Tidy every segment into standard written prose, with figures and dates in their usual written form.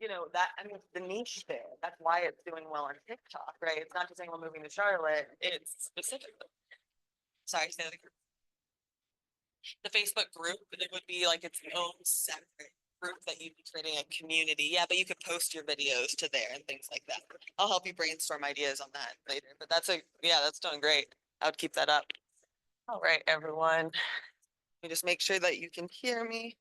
you know, that, I mean, the niche there. That's why it's doing well on TikTok, right? It's not just anyone moving to Charlotte. It's specifically. Sorry, say that again. The Facebook group, it would be like its own separate group that you'd be creating a community. Yeah, but you could post your videos to there and things like that. I'll help you brainstorm ideas on that later. But yeah, that's doing great. I would keep that up. All right, everyone. Let me just make sure that you can hear me.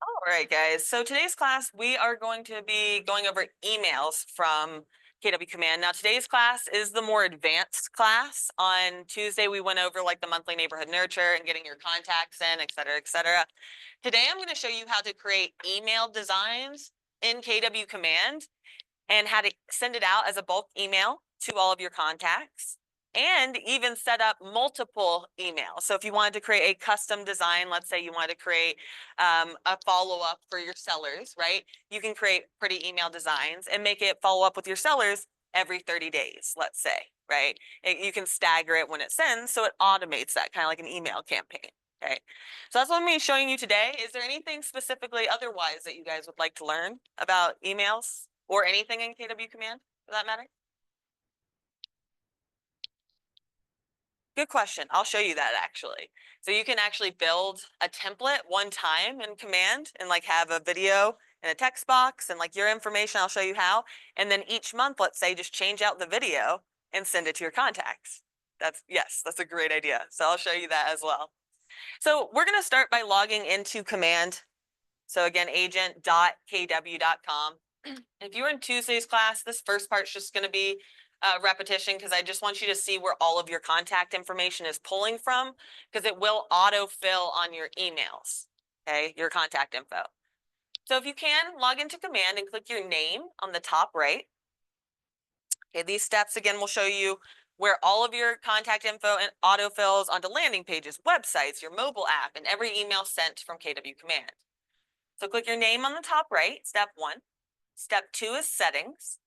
All right, guys. So today's class, we are going to be going over emails from KW Command. Now, today's class is the more advanced class. On Tuesday, we went over like the monthly neighborhood nurture and getting your contacts in, et cetera, et cetera. Today, I'm going to show you how to create email designs in KW Command and how to send it out as a bulk email to all of your contacts, and even set up multiple emails. So if you wanted to create a custom design, let's say you wanted to create a follow-up for your sellers, right? You can create pretty email designs and make it follow up with your sellers every 30 days, let's say, right? You can stagger it when it sends, so it automates that, kind of like an email campaign. Okay, so that's what I'm going to be showing you today. Is there anything specifically otherwise that you guys would like to learn about emails or anything in KW Command for that matter? Good question. I'll show you that actually. So you can actually build a template one time in Command and like have a video and a text box and like your information. I'll show you how. And then each month, let's say, just change out the video and send it to your contacts. Yes, that's a great idea. So I'll show you that as well. So we're going to start by logging into Command. So again, agent.kw.com. If you were in Tuesday's class, this first part's just going to be repetition because I just want you to see where all of your contact information is pulling from, because it will autofill on your emails, okay, your contact info. So if you can, log into Command and click your name on the top right. Okay, these steps again will show you where all of your contact info and autofills onto landing pages, websites, your mobile app, and every email sent from KW Command. So click your name on the top right, step 1. Step 2 is settings.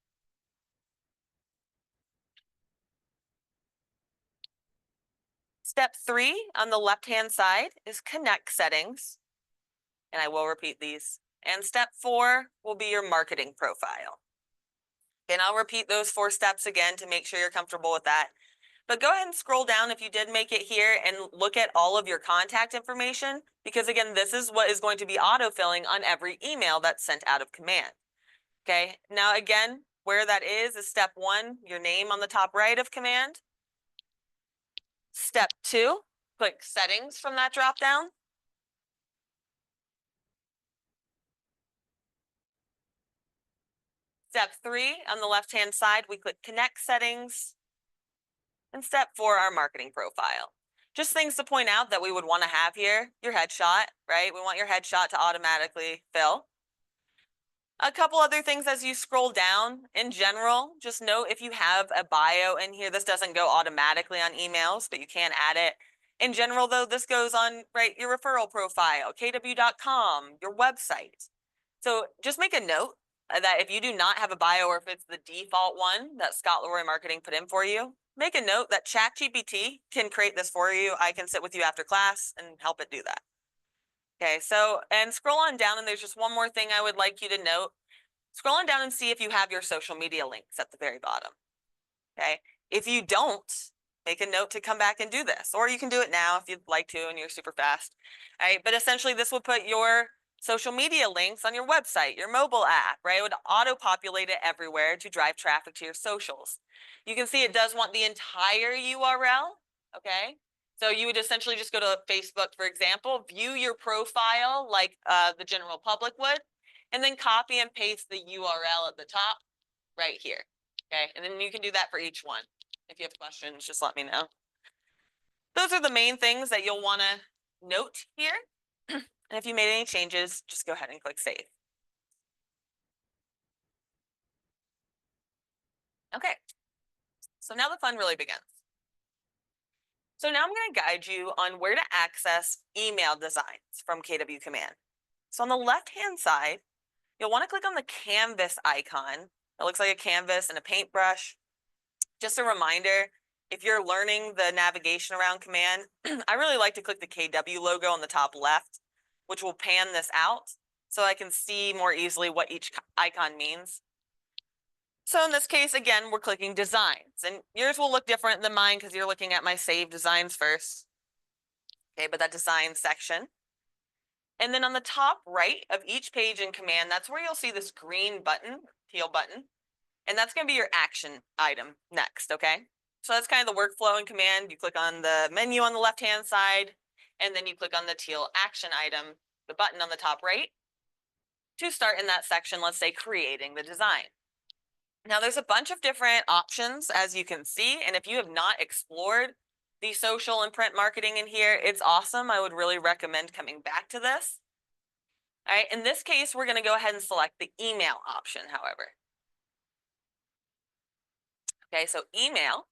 Step 3 on the left-hand side is connect settings, and I will repeat these. And step 4 will be your marketing profile. And I'll repeat those 4 steps again to make sure you're comfortable with that. But go ahead and scroll down if you did make it here and look at all of your contact information, because again, this is what is going to be autofilling on every email that's sent out of Command. Okay, now again, where that is step 1, your name on the top right of Command. Step 2, click settings from that drop down. Step 3, on the left-hand side, we click connect settings. And step 4, our marketing profile. Just things to point out that we would want to have here, your headshot, right? We want your headshot to automatically fill. A couple other things as you scroll down. In general, just note if you have a bio in here, this doesn't go automatically on emails, but you can add it. In general, though, this goes on, right, your referral profile, kw.com, your website. So just make a note that if you do not have a bio, or if it's the default one that Scott Leroy Marketing put in for you, make a note that ChatGPT can create this for you. I can sit with you after class and help it do that. Okay, so, and scroll on down, and there's just one more thing I would like you to note. Scroll on down and see if you have your social media links at the very bottom. Okay, if you don't, make a note to come back and do this, or you can do it now if you'd like to and you're super fast. All right, but essentially this will put your social media links on your website, your mobile app, right? It would auto-populate it everywhere to drive traffic to your socials. You can see it does want the entire URL, okay? So you would essentially just go to Facebook, for example, view your profile like the general public would, and then copy and paste the URL at the top right here, okay? And then you can do that for each one. If you have questions, just let me know. Those are the main things that you'll want to note here. And if you made any changes, just go ahead and click save. Okay, so now the fun really begins. So now I'm going to guide you on where to access email designs from KW Command. So on the left-hand side, you'll want to click on the canvas icon It looks like a canvas and a paintbrush. Just a reminder, if you're learning the navigation around command, I really like to click the KW logo on the top left, which will pan this out so I can see more easily what each icon means. So in this case, again, we're clicking designs, and yours will look different than mine because you're looking at my save designs first. Okay, but that design section. And then on the top right of each page in command, that's where you'll see this green button, teal button, and that's going to be your action item next, okay? So that's kind of the workflow in command. You click on the menu on the left-hand side, and then you click on the teal action item, the button on the top right, to start in that section, let's say creating the design. Now there's a bunch of different options, as you can see, and if you have not explored the social and print marketing in here, it's awesome. I would really recommend coming back to this. All right, in this case, we're going to go ahead and select the email option, however. Okay, so email,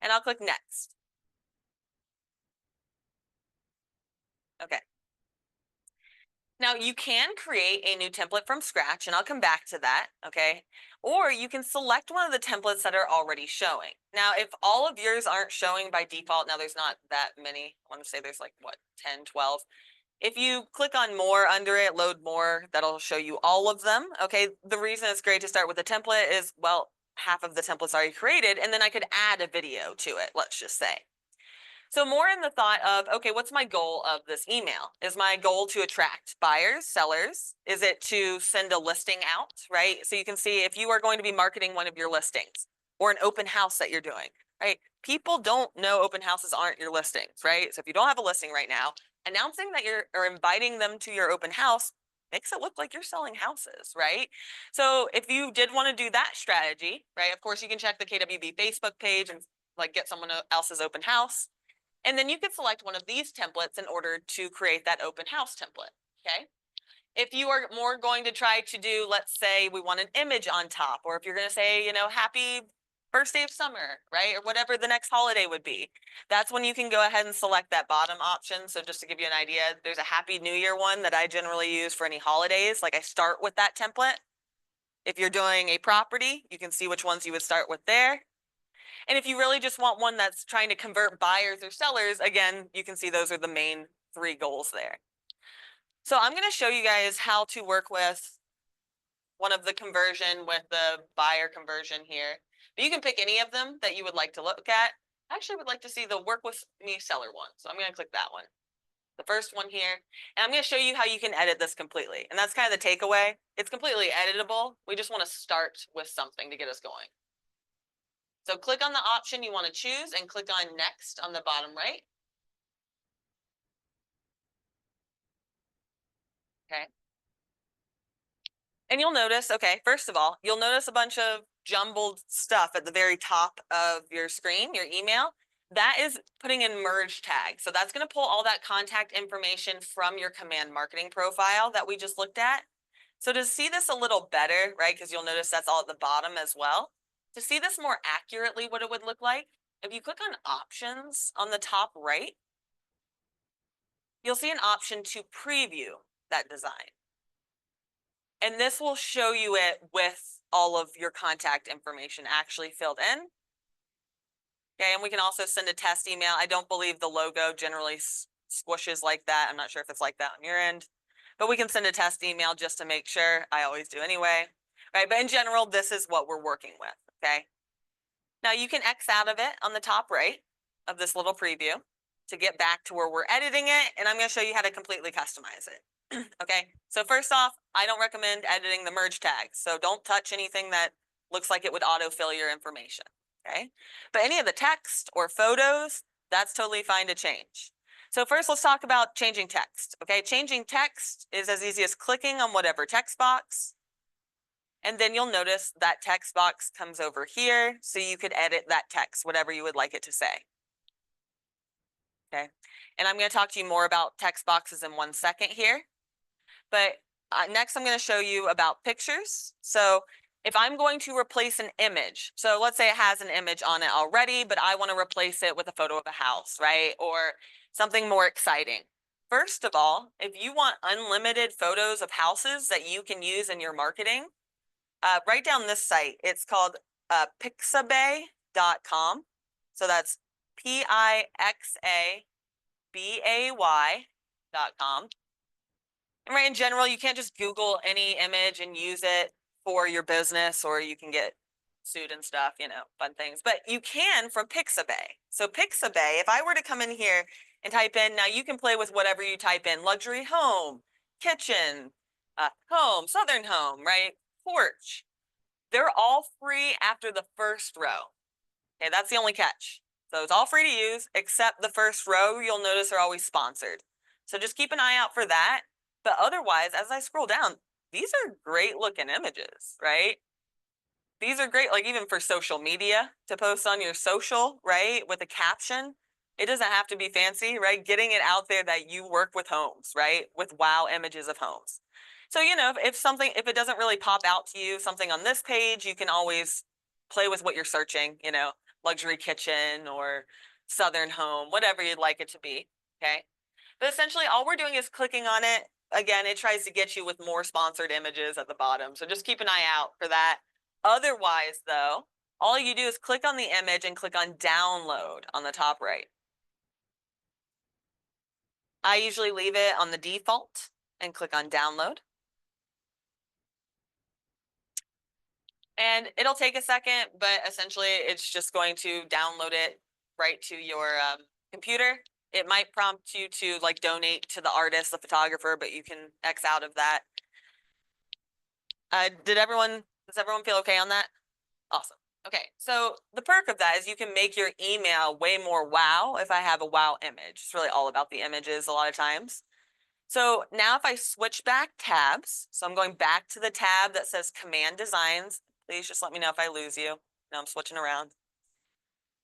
and I'll click next. Okay. Now you can create a new template from scratch, and I'll come back to that, okay? Or you can select one of the templates that are already showing. Now, if all of yours aren't showing by default, now there's not that many, I want to say there's like, what, 10, 12. If you click on more under it, load more, that'll show you all of them, okay? The reason it's great to start with a template is, well, half of the template's already created, and then I could add a video to it, let's just say. So more in the thought of, okay, what's my goal of this email? Is my goal to attract buyers, sellers? Is it to send a listing out, right? So you can see if you are going to be marketing one of your listings or an open house that you're doing, right? People don't know open houses aren't your listings, right? So if you don't have a listing right now, announcing that you're or inviting them to your open house makes it look like you're selling houses, right? So if you did want to do that strategy, right? Of course, you can check the KWB Facebook page and like get someone else's open house. And then you could select one of these templates in order to create that open house template, okay? If you are more going to try to do, let's say we want an image on top, or if you're going to say, you know, happy first day of summer, right? Or whatever the next holiday would be. That's when you can go ahead and select that bottom option. So just to give you an idea, there's a Happy New Year one that I generally use for any holidays. Like I start with that template. If you're doing a property, you can see which ones you would start with there. And if you really just want one that's trying to convert buyers or sellers, again, you can see those are the main three goals there. So I'm going to show you guys how to work with one of the conversion with the buyer conversion here. But you can pick any of them that you would like to look at. I actually would like to see the work with me seller one. So I'm going to click that one. The first one here. And I'm going to show you how you can edit this completely. And that's kind of the takeaway. It's completely editable. We just want to start with something to get us going. So click on the option you want to choose and click on next on the bottom right. Okay. And you'll notice, okay, first of all, you'll notice a bunch of jumbled stuff at the very top of your screen, your email. That is putting in merge tags. So that's going to pull all that contact information from your command marketing profile that we just looked at. So to see this a little better, right, because you'll notice that's all at the bottom as well. To see this more accurately, what it would look like, if you click on options on the top right, you'll see an option to preview that design. And this will show you it with all of your contact information actually filled in. Okay, and we can also send a test email. I don't believe the logo generally squishes like that. I'm not sure if it's like that on your end, but we can send a test email just to make sure. I always do anyway, right? But in general, this is what we're working with, okay? Now you can X out of it on the top right of this little preview to get back to where we're editing it, and I'm going to show you how to completely customize it. Okay, so first off, I don't recommend editing the merge tags, so don't touch anything that looks like it would autofill your information, okay? But any of the text or photos, that's totally fine to change. So first, let's talk about changing text, okay? Changing text is as easy as clicking on whatever text box, and then you'll notice that text box comes over here, so you could edit that text, whatever you would like it to say. Okay, and I'm going to talk to you more about text boxes in 1 second here. But next I'm going to show you about pictures. So if I'm going to replace an image, so let's say it has an image on it already, but I want to replace it with a photo of a house, right? Or something more exciting. First of all, if you want unlimited photos of houses that you can use in your marketing, write down this site. It's called pixabay.com. So that's pixabay.com. And right, in general, you can't just Google any image and use it for your business, or you can get sued and stuff, fun things. But you can from Pixabay. So Pixabay, if I were to come in here and type in, now you can play with whatever you type in: luxury home, kitchen, home, southern home, right? Porch. They're all free after the first row. Okay, that's the only catch. So it's all free to use, except the first row, you'll notice they're always sponsored. So just keep an eye out for that. But otherwise, as I scroll down, these are great looking images, right? These are great, like even for social media, to post on your social, right? With a caption. It doesn't have to be fancy, right? Getting it out there that you work with homes, right? With wow images of homes. So, if it doesn't really pop out to you, something on this page, you can always play with what you're searching, luxury kitchen or southern home, whatever you'd like it to be. Okay. But essentially all we're doing is clicking on it. Again, it tries to get you with more sponsored images at the bottom. So just keep an eye out for that. Otherwise, though, all you do is click on the image and click on download on the top right. I usually leave it on the default and click on download. And it'll take a second, but essentially it's just going to download it right to your computer. It might prompt you to donate to the artist, the photographer, but you can X out of that. Does everyone feel okay on that? Awesome. Okay, so the perk of that is you can make your email way more wow if I have a wow image. It's really all about the images a lot of times. So now if I switch back tabs, so I'm going back to the tab that says Command Designs. Please just let me know if I lose you. No, I'm switching around.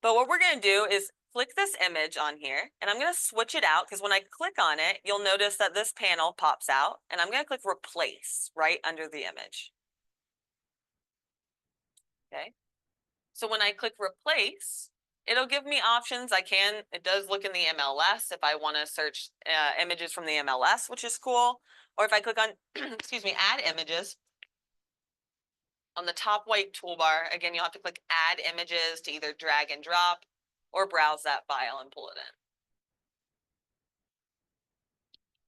But what we're going to do is click this image on here, and I'm going to switch it out because when I click on it, you'll notice that this panel pops out, and I'm going to click Replace right under the image. Okay. So when I click Replace, it'll give me options. It does look in the MLS if I want to search images from the MLS, which is cool. Or if I click on, excuse me, Add Images, on the top white toolbar, again, you'll have to click Add Images to either drag and drop or browse that file and pull it in.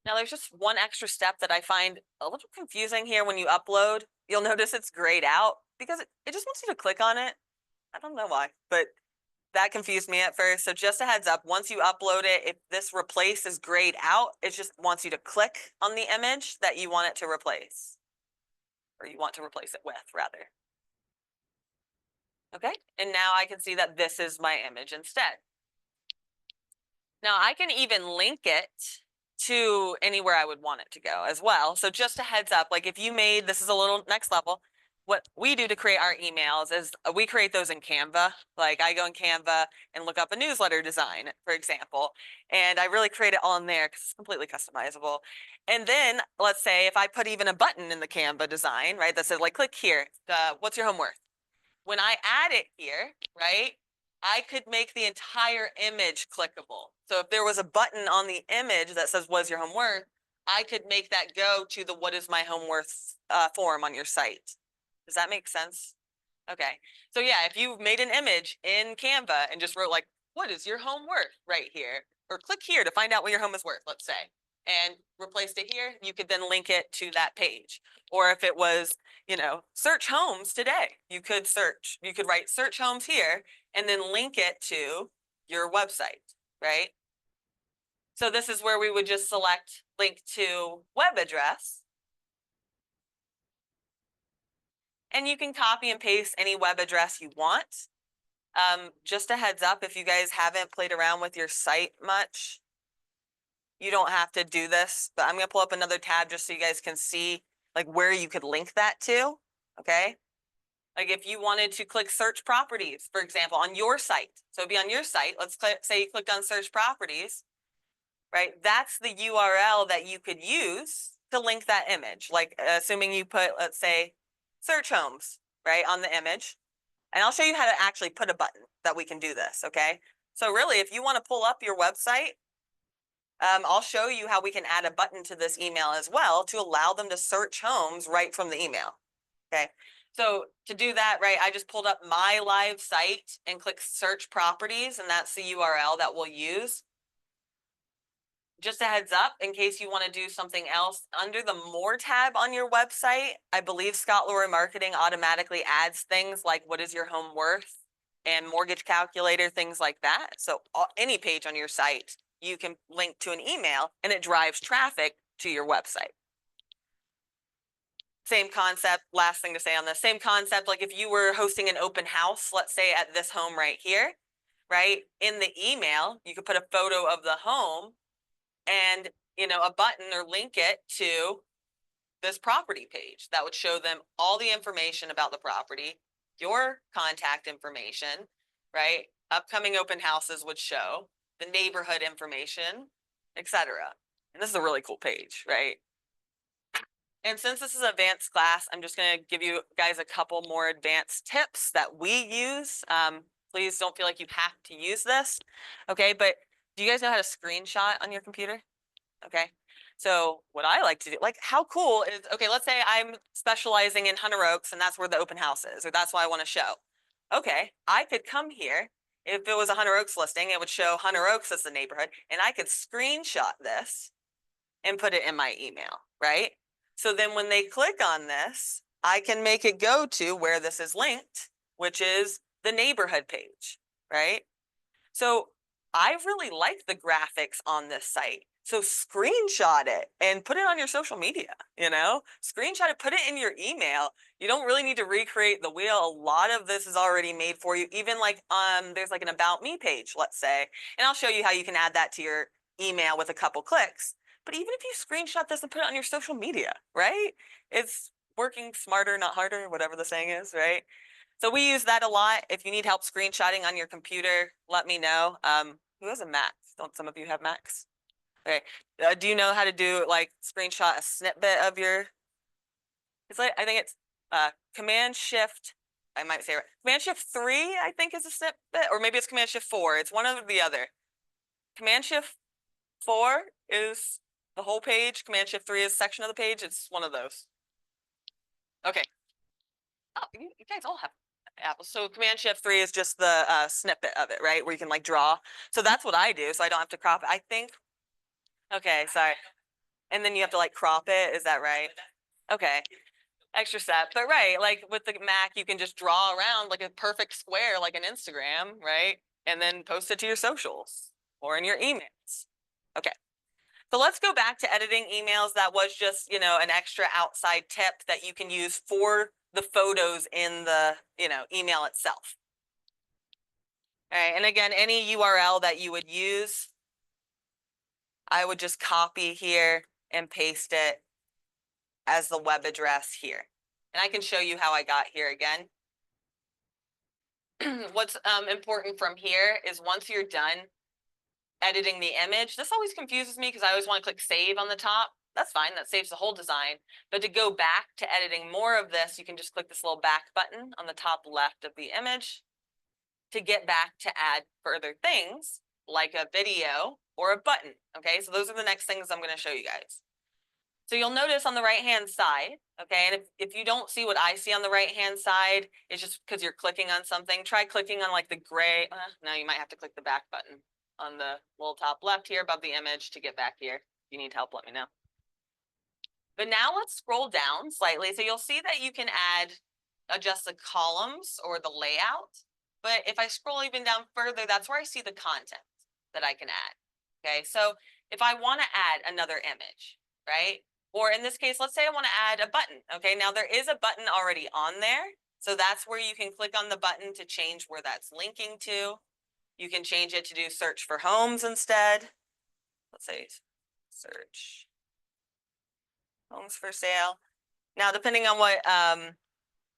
Now, there's just one extra step that I find a little confusing here when you upload. You'll notice it's grayed out because it just wants you to click on it. I don't know why, but that confused me at first. So just a heads up, once you upload it, if this replace is grayed out, it just wants you to click on the image that you want it to replace, or you want to replace it with, rather. Okay, and now I can see that this is my image instead. Now I can even link it to anywhere I would want it to go as well. So just a heads up, like if you made, this is a little next level, what we do to create our emails is we create those in Canva. Like I go in Canva and look up a newsletter design, for example, and I really create it all in there because it's completely customizable. And then let's say if I put even a button in the Canva design, right, that says like, click here, what's your home worth? When I add it here, right, I could make the entire image clickable. So if there was a button on the image that says, what's your home worth? I could make that go to the what is my home worth form on your site. Does that make sense? Okay. So yeah, if you made an image in Canva and just wrote like, what is your home worth right here? Or click here to find out what your home is worth, let's say, and replaced it here, you could then link it to that page. Or if it was, search homes today, you could write search homes here and then link it to your website, right? So this is where we would just select link to web address. And you can copy and paste any web address you want. Just a heads up, if you guys haven't played around with your site much, you don't have to do this, but I'm going to pull up another tab just so you guys can see like where you could link that to. Okay. Like if you wanted to click search properties, for example, on your site. So it'd be on your site. Let's say you clicked on search properties, right? That's the URL that you could use to link that image. Like assuming you put, let's say, search homes, right, on the image. And I'll show you how to actually put a button that we can do this. Okay. So really, if you want to pull up your website, I'll show you how we can add a button to this email as well to allow them to search homes right from the email. Okay. So to do that, right, I just pulled up my live site and click search properties, and that's the URL that we'll use. Just a heads up, in case you want to do something else, under the More tab on your website, I believe Scott Lower Marketing automatically adds things like what is your home worth and mortgage calculator, things like that. So any page on your site, you can link to an email and it drives traffic to your website. Same concept, last thing to say on this, same concept, like if you were hosting an open house, let's say at this home right here, right? In the email, you could put a photo of the home and, you know, a button or link it to this property page that would show them all the information about the property, your contact information, right? Upcoming open houses would show the neighborhood information, etc. And this is a really cool page, right? And since this is an advanced class, I'm just going to give you guys a couple more advanced tips that we use. Please don't feel like you have to use this. Okay, but do you guys know how to screenshot on your computer? Okay, so what I like to do, like how cool is, okay, let's say I'm specializing in Hunter Oaks and that's where the open house is, or that's what I want to show. Okay, I could come here. If it was a Hunter Oaks listing, it would show Hunter Oaks as the neighborhood, and I could screenshot this and put it in my email, right? So then when they click on this, I can make it go to where this is linked, which is the neighborhood page, right? So I really like the graphics on this site. So screenshot it and put it on your social media, you know, screenshot it, put it in your email. You don't really need to recreate the wheel. A lot of this is already made for you. Even like, there's like an about me page, let's say, and I'll show you how you can add that to your email with a couple clicks. But even if you screenshot this and put it on your social media, right? It's working smarter, not harder, whatever the saying is, right? So we use that a lot. If you need help screenshotting on your computer, let me know. Who has a Mac? Don't some of you have Macs? Okay. Do you know how to do like screenshot a snippet of your? It's like I think it's Command Shift. I might say it right. Command Shift 3, I think, is a snippet, or maybe it's Command Shift 4. It's one or the other. Command Shift 4 is the whole page. Command Shift 3 is a section of the page. It's one of those. Okay. Oh, you guys all have Apple. So Command Shift 3 is just the snippet of it, right? Where you can like draw. So that's what I do. So I don't have to crop it. I think. Okay, sorry. And then you have to like crop it. Is that right? Okay. Extra step. But right, like with the Mac, you can just draw around like a perfect square, like an Instagram, right? And then post it to your socials or in your emails. Okay. So let's go back to editing emails. That was just, you know, an extra outside tip that you can use for the photos in the, you know, email itself. All right, and again, any URL that you would use, I would just copy here and paste it as the web address here. And I can show you how I got here again. What's important from here is once you're done editing the image, this always confuses me because I always want to click save on the top. That's fine, that saves the whole design. But to go back to editing more of this, you can just click this little back button on the top left of the image to get back to add further things like a video or a button. Okay, so those are the next things I'm going to show you guys. So you'll notice on the right-hand side, okay, and if you don't see what I see on the right-hand side, it's just because you're clicking on something. Try clicking on like the gray, no, you might have to click the back button on the little top left here above the image to get back here. If you need help, let me know. But now let's scroll down slightly. So you'll see that you can adjust the columns or the layout. But if I scroll even down further, that's where I see the content that I can add. Okay, so if I want to add another image, right? Or in this case, let's say I want to add a button. Okay, now there is a button already on there. So that's where you can click on the button to change where that's linking to. You can change it to do search for homes instead. Let's say search homes for sale. Now, depending on what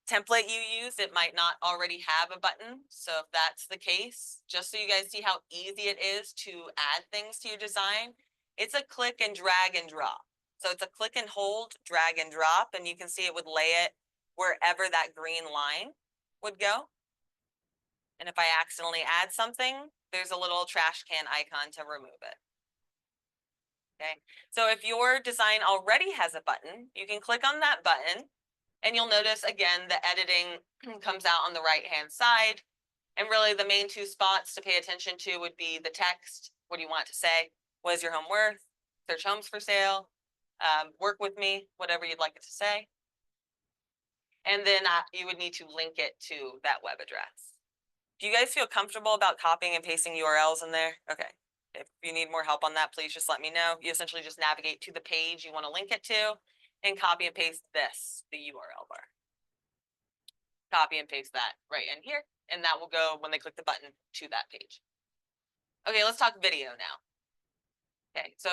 template you use, it might not already have a button. So if that's the case, just so you guys see how easy it is to add things to your design, it's a click and drag and drop. So it's a click and hold, drag and drop, and you can see it would lay it wherever that green line would go. And if I accidentally add something, there's a little trash can icon to remove it. Okay, so if your design already has a button, you can click on that button And you'll notice again, the editing comes out on the right-hand side. And really the main two spots to pay attention to would be the text. What do you want it to say? What is your home worth? Search homes for sale. Work with me, whatever you'd like it to say. And then you would need to link it to that web address. Do you guys feel comfortable about copying and pasting URLs in there? Okay. If you need more help on that, please just let me know. You essentially just navigate to the page you want to link it to and copy and paste this, the URL bar. Copy and paste that right in here, and that will go when they click the button to that page. Okay, let's talk video now. Okay, so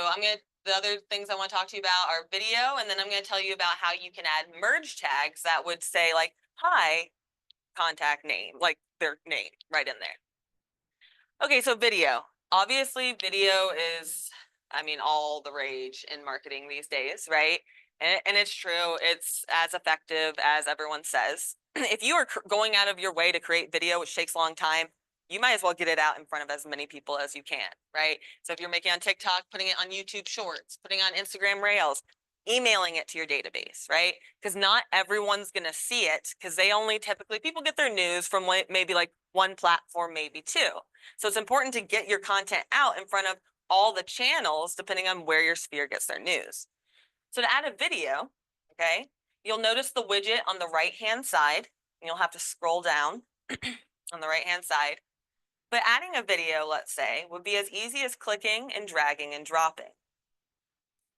the other things I want to talk to you about are video, and then I'm going to tell you about how you can add merge tags that would say like, hi, contact name, like their name right in there. Okay, so video. Obviously, video is, I mean, all the rage in marketing these days, right? And it's true, it's as effective as everyone says. If you are going out of your way to create video, which takes a long time, you might as well get it out in front of as many people as you can, right? So if you're making on TikTok, putting it on YouTube Shorts, putting on Instagram Reels, emailing it to your database, right? Because not everyone's going to see it, because they only typically, people get their news from maybe like one platform, maybe two. So it's important to get your content out in front of all the channels, depending on where your sphere gets their news. So to add a video, okay, you'll notice the widget on the right-hand side, and you'll have to scroll down on the right-hand side. But adding a video, let's say, would be as easy as clicking and dragging and dropping.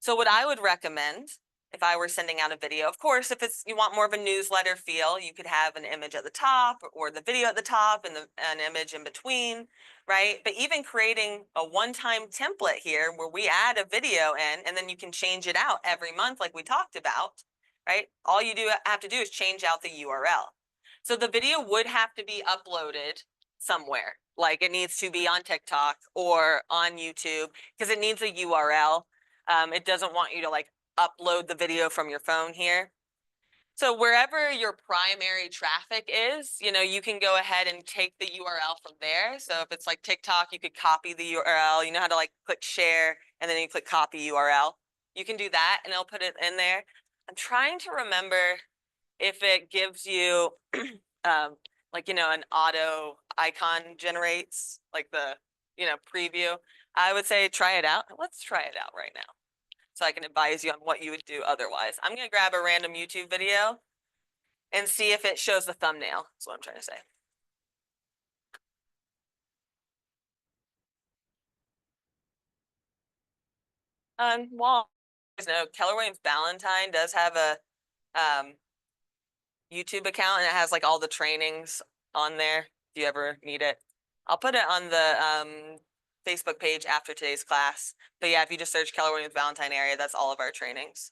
So what I would recommend if I were sending out a video, of course, if you want more of a newsletter feel, you could have an image at the top or the video at the top and an image in between, right? But even creating a one-time template here where we add a video in and then you can change it out every month like we talked about, right? All you have to do is change out the URL. So the video would have to be uploaded somewhere, like it needs to be on TikTok or on YouTube because it needs a URL. It doesn't want you to like upload the video from your phone here. So wherever your primary traffic is, you can go ahead and take the URL from there. So if it's like TikTok, you could copy the URL. You know how to like click share and then you click copy URL. You can do that and it'll put it in there. I'm trying to remember if it gives you like, an auto icon generates like the, preview. I would say try it out. Let's try it out right now, so I can advise you on what you would do otherwise. I'm going to grab a random YouTube video and see if it shows the thumbnail. That's what I'm trying to say. Well, you know, Keller Williams Ballantyne does have a YouTube account, and it has like all the trainings on there if you ever need it. I'll put it on the Facebook page after today's class. But yeah, if you just search Keller Williams Ballantyne area, that's all of our trainings.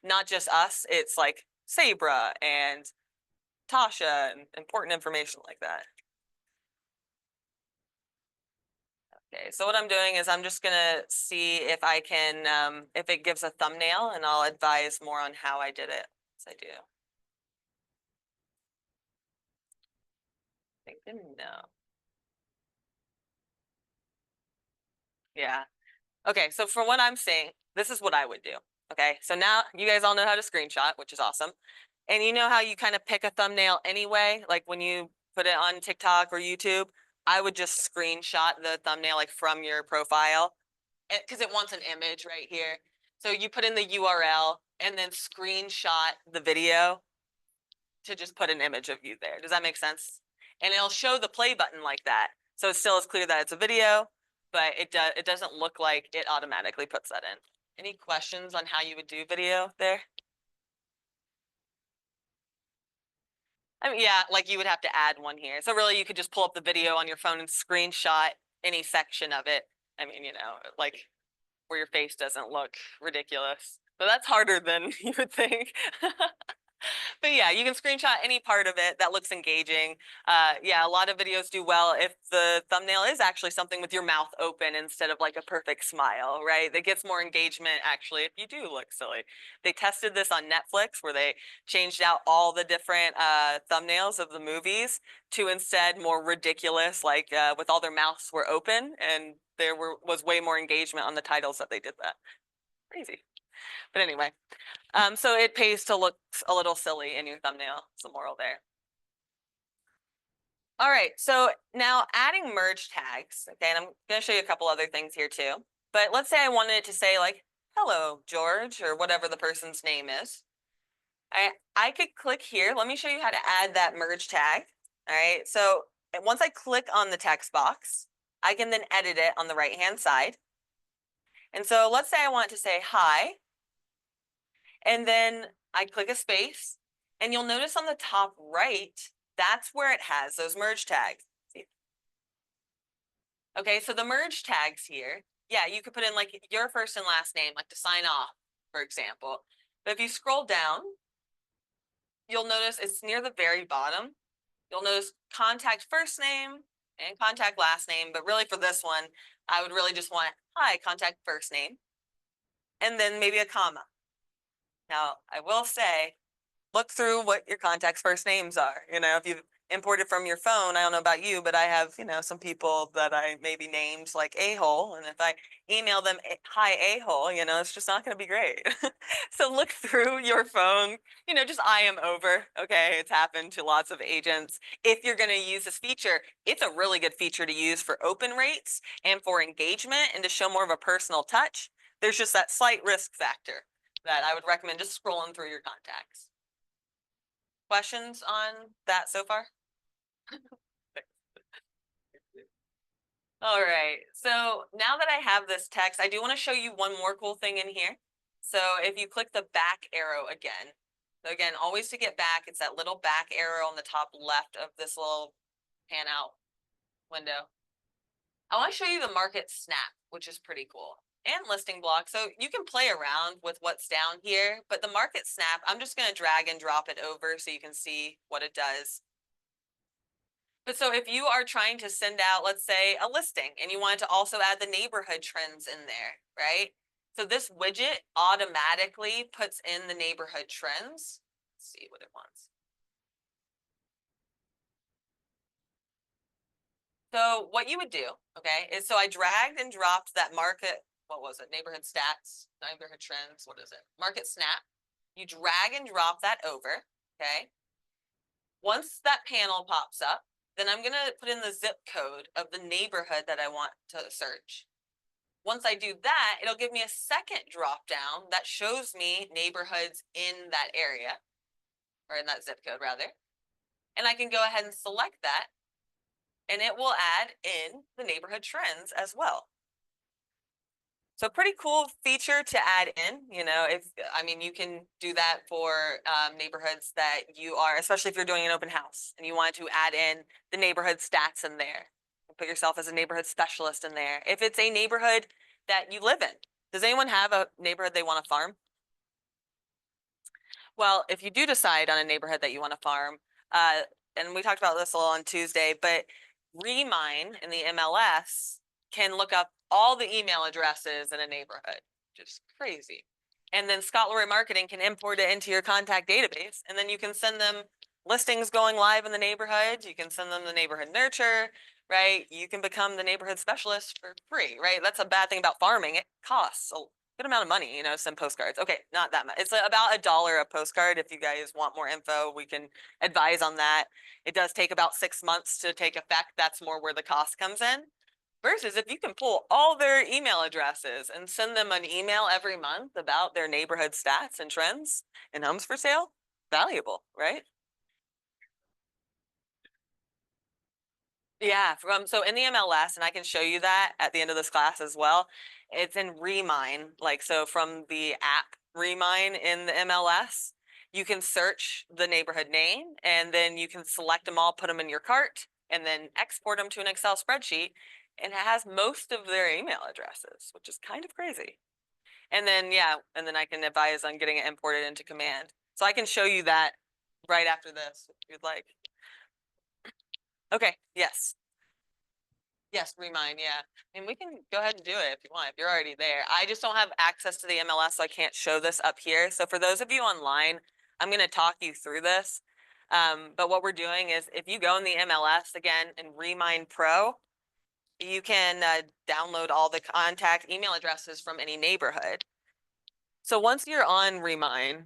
Not just us, it's like Sabra and Tasha and important information like that. Okay, so what I'm doing is I'm just gonna see if I can, if it gives a thumbnail, and I'll advise more on how I did it as I do. I think no. Yeah. Okay, so from what I'm seeing, this is what I would do. Okay, so now you guys all know how to screenshot, which is awesome. And you know how you kind of pick a thumbnail anyway, like when you put it on TikTok or YouTube, I would just screenshot the thumbnail like from your profile because it wants an image right here. So you put in the URL and then screenshot the video to just put an image of you there. Does that make sense? And it'll show the play button like that. So it still is clear that it's a video, but it doesn't look like it automatically puts that in. Any questions on how you would do video there? I mean, yeah, like you would have to add one here. So really you could just pull up the video on your phone and screenshot any section of it. I mean, like where your face doesn't look ridiculous. But that's harder than you would think. But yeah, you can screenshot any part of it that looks engaging. Yeah, a lot of videos do well if the thumbnail is actually something with your mouth open instead of like a perfect smile, right? That gets more engagement actually if you do look silly. They tested this on Netflix where they changed out all the different thumbnails of the movies to instead more ridiculous, like with all their mouths were open, and there was way more engagement on the titles that they did that. Crazy. But anyway, so it pays to look looks a little silly in your thumbnail. It's the moral there. All right, so now adding merge tags, okay, and I'm going to show you a couple other things here too. But let's say I wanted it to say like, hello, George, or whatever the person's name is. I could click here. Let me show you how to add that merge tag. All right, so once I click on the text box, I can then edit it on the right-hand side. And so let's say I want to say hi, and then I click a space, and you'll notice on the top right, that's where it has those merge tags. Okay, so the merge tags here, yeah, you could put in like your first and last name, like to sign off, for example. But if you scroll down, you'll notice it's near the very bottom. You'll notice contact first name and contact last name, but really for this one, I would really just want, hi, contact first name, and then maybe a comma. Now, I will say, look through what your contacts' first names are. You know, if you've imported from your phone, I don't know about you, but I have, some people that I maybe named like a-hole. And if I email them, hi, a-hole, it's just not going to be great. So look through your phone, just I am over. Okay. It's happened to lots of agents. If you're going to use this feature, it's a really good feature to use for open rates and for engagement and to show more of a personal touch. There's just that slight risk factor that I would recommend just scrolling through your contacts. Questions on that so far? All right, so now that I have this text, I do want to show you one more cool thing in here. So if you click the back arrow again, so again, always to get back, it's that little back arrow on the top left of this little pan out window. I want to show you the market snap, which is pretty cool, and listing block. So you can play around with what's down here, but the market snap, I'm just going to drag and drop it over so you can see what it does. But so if you are trying to send out, let's say, a listing and you wanted to also add the neighborhood trends in there, right? So this widget automatically puts in the neighborhood trends. Let's see what it wants. So what you would do, okay, is so I dragged and dropped that market, what was it? Neighborhood stats, neighborhood trends, what is it? Market snap. You drag and drop that over, okay? Once that panel pops up, then I'm gonna put in the zip code of the neighborhood that I want to search. Once I do that, it'll give me a second drop down that shows me neighborhoods in that area, or in that zip code rather. And I can go ahead and select that, and it will add in the neighborhood trends as well. So pretty cool feature to add in, you can do that for neighborhoods that you are, especially if you're doing an open house and you want to add in the neighborhood stats in there. Put yourself as a neighborhood specialist in there. If it's a neighborhood that you live in, does anyone have a neighborhood they want to farm? Well, if you do decide on a neighborhood that you want to farm, and we talked about this a little on Tuesday, but Remine in the MLS can look up all the email addresses in a neighborhood, which is crazy. And then Scott Lorry Marketing can import it into your contact database, and then you can send them listings going live in the neighborhood. You can send them the neighborhood nurture, right? You can become the neighborhood specialist for free, right? That's a bad thing about farming. It costs a good amount of money, send postcards. Okay, not that much. It's about $1 a postcard. If you guys want more info, we can advise on that. It does take about 6 months to take effect. That's more where the cost comes in. Versus if you can pull all their email addresses and send them an email every month about their neighborhood stats and trends and homes for sale, valuable, right? Yeah, so in the MLS, and I can show you that at the end of this class as well. It's in Remine, like so from the app Remine in the MLS, you can search the neighborhood name and then you can select them all, put them in your cart, and then export them to an Excel spreadsheet. And it has most of their email addresses, which is kind of crazy. And then, yeah, and then I can advise on getting it imported into Command. So I can show you that right after this, if you'd like. Okay, yes. Yes, Remind, yeah. And we can go ahead and do it if you want, if you're already there. I just don't have access to the MLS, so I can't show this up here. So for those of you online, I'm going to talk you through this. But what we're doing is if you go in the MLS again in Remind Pro, you can download all the contact email addresses from any neighborhood. So once you're on Remind,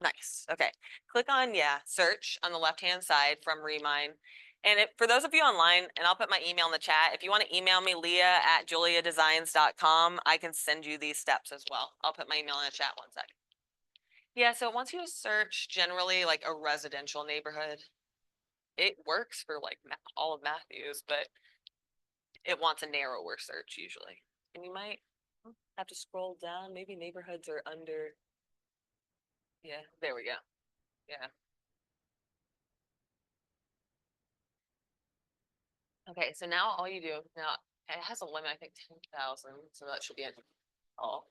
Nice. Okay. Click on, search on the left-hand side from Remind. And for those of you online, and I'll put my email in the chat, if you want to email me, leah@juliadesigns.com, I can send you these steps as well. I'll put my email in the chat 1 second. Yeah, so once you search generally like a residential neighborhood, it works for like all of Matthews, but it wants a narrower search usually. And you might have to scroll down. Maybe neighborhoods are under. Yeah, there we go. Yeah. Okay, so now all you do now, it has a limit, I think 10,000, so that should be it. All.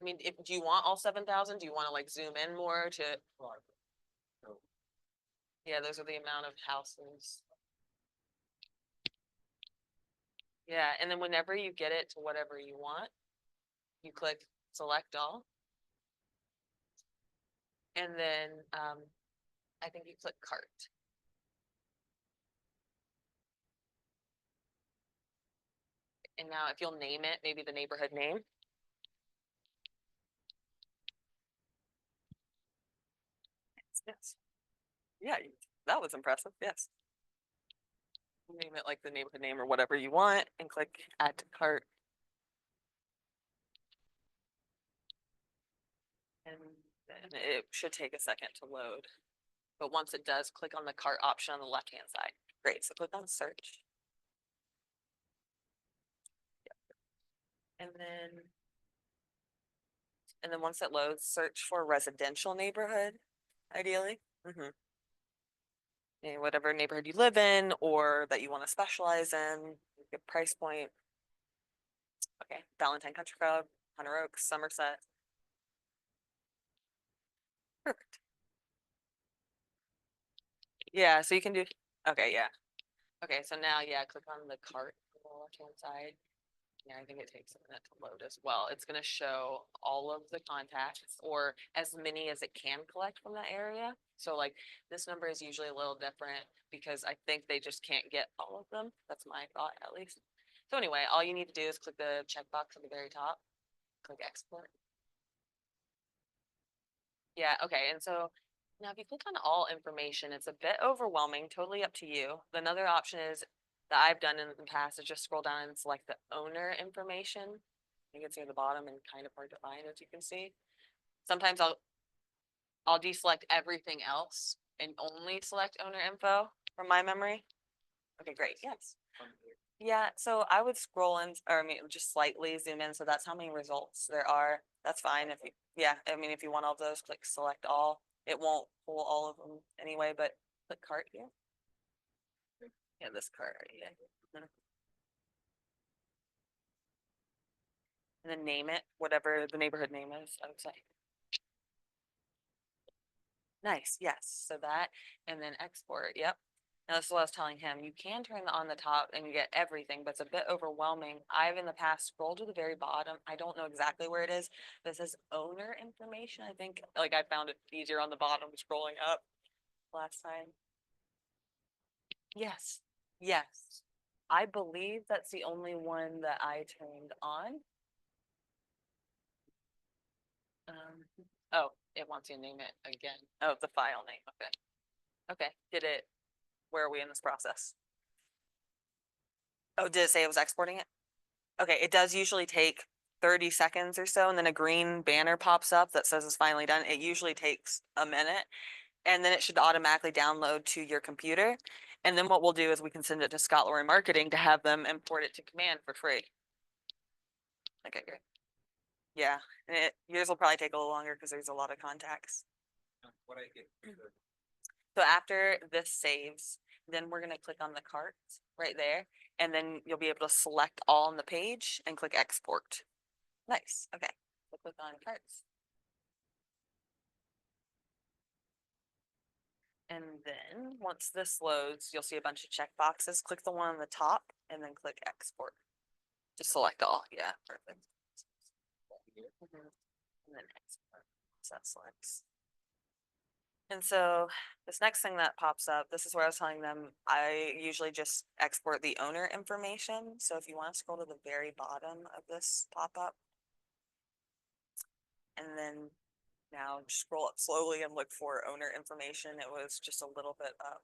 I mean, do you want all 7,000? Do you want to like zoom in more to? Yeah, those are the amount of houses. Yeah, and then whenever you get it to whatever you want, you click select all. And then I think you click cart. And now if you'll name it, maybe the neighborhood name. Yes. Yeah, that was impressive. Yes. Name it like the neighborhood name or whatever you want and click add to cart. And then it should take a second to load. But once it does, click on the cart option on the left-hand side. Great, so click on search. Yep. And then once it loads, search for residential neighborhood, ideally. Whatever neighborhood you live in or that you want to specialize in, your price point. Okay, Valentine Country Club, Hunter Oaks, Somerset. Perfect. Yeah, so you can do, okay, yeah. Okay, so now, click on the cart on the left-hand side. Yeah, I think it takes a minute to load as well. It's gonna show all of the contacts or as many as it can collect from that area. So like this number is usually a little different because I think they just can't get all of them. That's my thought at least. So anyway, all you need to do is click the checkbox at the very top, click export. Yeah, okay, and so now if you click on all information, it's a bit overwhelming, totally up to you. Another option is that I've done in the past is just scroll down and select the owner information. I think it's near the bottom and kind of hard to find, as you can see. Sometimes I'll deselect everything else and only select owner info from my memory. Okay, great, yes. Yeah, so I would scroll in, or I mean, just slightly zoom in, so that's how many results there are. That's fine if you, I mean, if you want all of those, click select all. It won't pull all of them anyway, but click cart here. Yeah, this cart right here. And then name it, whatever the neighborhood name is, I would say. Nice, yes, so that, and then export, yep. Now this is what I was telling him, you can turn on the top and you get everything, but it's a bit overwhelming. I've in the past scrolled to the very bottom, I don't know exactly where it is, but it says owner information, I think, like I found it easier on the bottom scrolling up last time. Yes, yes. I believe that's the only one that I turned on. Oh, it wants you to name it again. Oh, the file name, okay. Okay, where are we in this process? Oh, did it say it was exporting it? Okay, it does usually take 30 seconds or so, and then a green banner pops up that says it's finally done. It usually takes a minute, and then it should automatically download to your computer. And then what we'll do is we can send it to Scott Lorry Marketing to have them import it to Command for free. Okay, great. Yeah, and yours will probably take a little longer because there's a lot of contacts. What I get. So after this saves, then we're gonna click on the cart right there, and then you'll be able to select all on the page and click export. Nice, okay, so click on carts. And then once this loads, you'll see a bunch of check boxes. Click the one on the top and then click export. Just select all, yeah, perfect. And then export, so that selects. And so this next thing that pops up, this is where I was telling them, I usually just export the owner information. So if you want to scroll to the very bottom of this pop-up, and then now, just scroll up slowly and look for owner information. It was just a little bit up.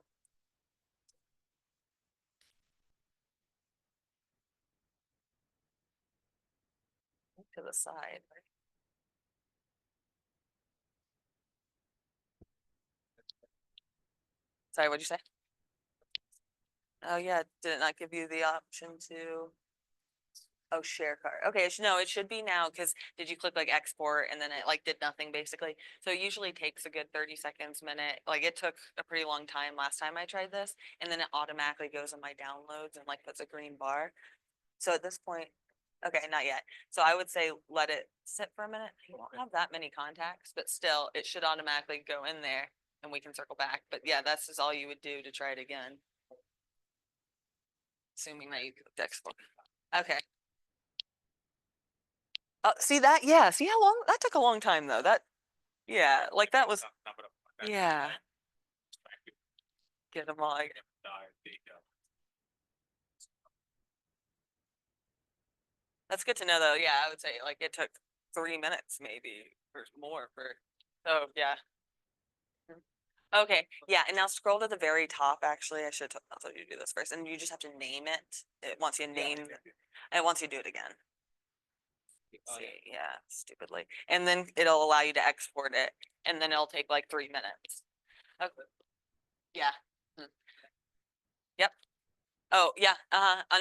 To the side. Sorry, what'd you say? Oh yeah, did it not give you the option to? Oh, share card. Okay, no, it should be now because did you click like export and then it like did nothing basically? So it usually takes a good 30 seconds, minute. Like it took a pretty long time last time I tried this, and then it automatically goes in my downloads and like puts a green bar. So at this point, okay, not yet. So I would say let it sit for a minute. You won't have that many contacts, but still it should automatically go in there and we can circle back. But yeah, that's just all you would do to try it again. Assuming that you clicked export. Okay. See that? Yeah. See how long that took a long time though. Yeah, like that was, yeah. Get them all. That's good to know though. Yeah, I would say like it took 3 minutes maybe or more for, so yeah. Okay, yeah, and now scroll to the very top, actually. I should have told you to do this first, and you just have to name it. It wants you to name, and once you do it again. See, yeah, stupidly. And then it'll allow you to export it, and then it'll take like 3 minutes. Okay. Yeah. Yep. Oh, yeah,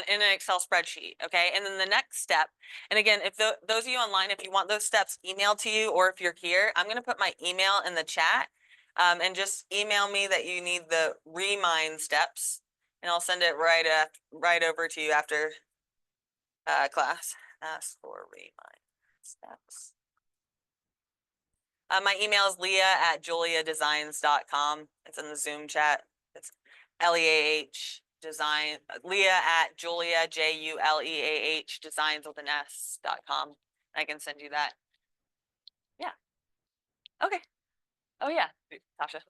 in an Excel spreadsheet, okay? And then the next step, and again, if those of you online, if you want those steps emailed to you, or if you're here, I'm gonna put my email in the chat, and just email me that you need the remind steps, and I'll send it right over to you after class. Ask for remind steps. My email is leah@juleahdesigns.com. It's in the Zoom chat. It's LEAH design, Leah@juleah, JULEAH designs with an S.com. I can send you that. Yeah. Okay. Oh yeah, Tasha.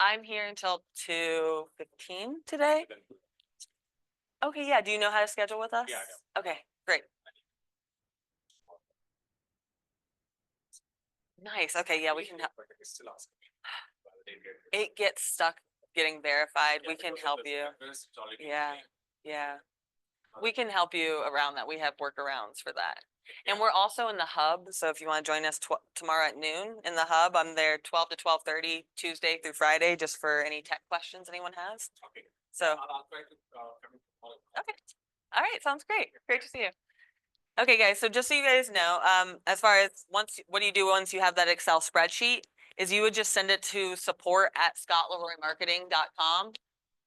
I'm here until 2:15 today. Okay, yeah. Do you know how to schedule with us? Yeah, I know. Okay, great. Nice. Okay, yeah, we can help. It gets stuck getting verified. We can help you. Yeah, yeah. We can help you around that. We have workarounds for that. And we're also in the hub. So if you want to join us tomorrow at noon in the hub, I'm there 12 to 12:30 Tuesday through Friday, just for any tech questions anyone has. Okay. So. I'll try to, okay. All right. Sounds great. Great to see you. Okay, guys, so just so you guys know, as far as what do you do once you have that Excel spreadsheet, is you would just send it to support@scottleroymarketing.com.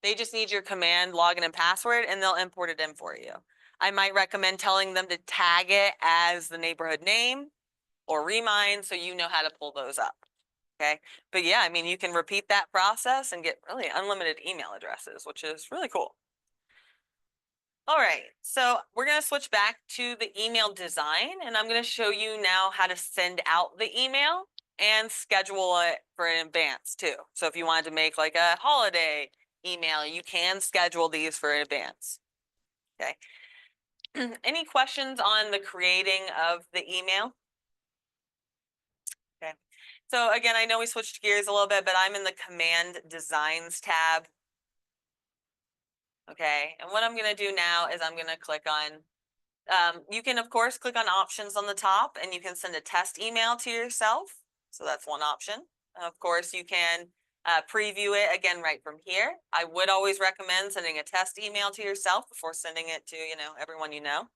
They just need your command, login, and password, and they'll import it in for you. I might recommend telling them to tag it as the neighborhood name or remind, so you know how to pull those up. Okay, but yeah, I mean, you can repeat that process and get really unlimited email addresses, which is really cool. All right, so we're going to switch back to the email design, and I'm going to show you now how to send out the email and schedule it for an advance too. So if you wanted to make like a holiday email, you can schedule these for advance. Okay. Any questions on the creating of the email? Okay. So again, I know we switched gears a little bit, but I'm in the command designs tab. Okay, and what I'm going to do now is I'm going to click on, you can of course click on options on the top and you can send a test email to yourself. So that's one option. Of course, you can preview it again right from here. I would always recommend sending a test email to yourself before sending it to, everyone you know.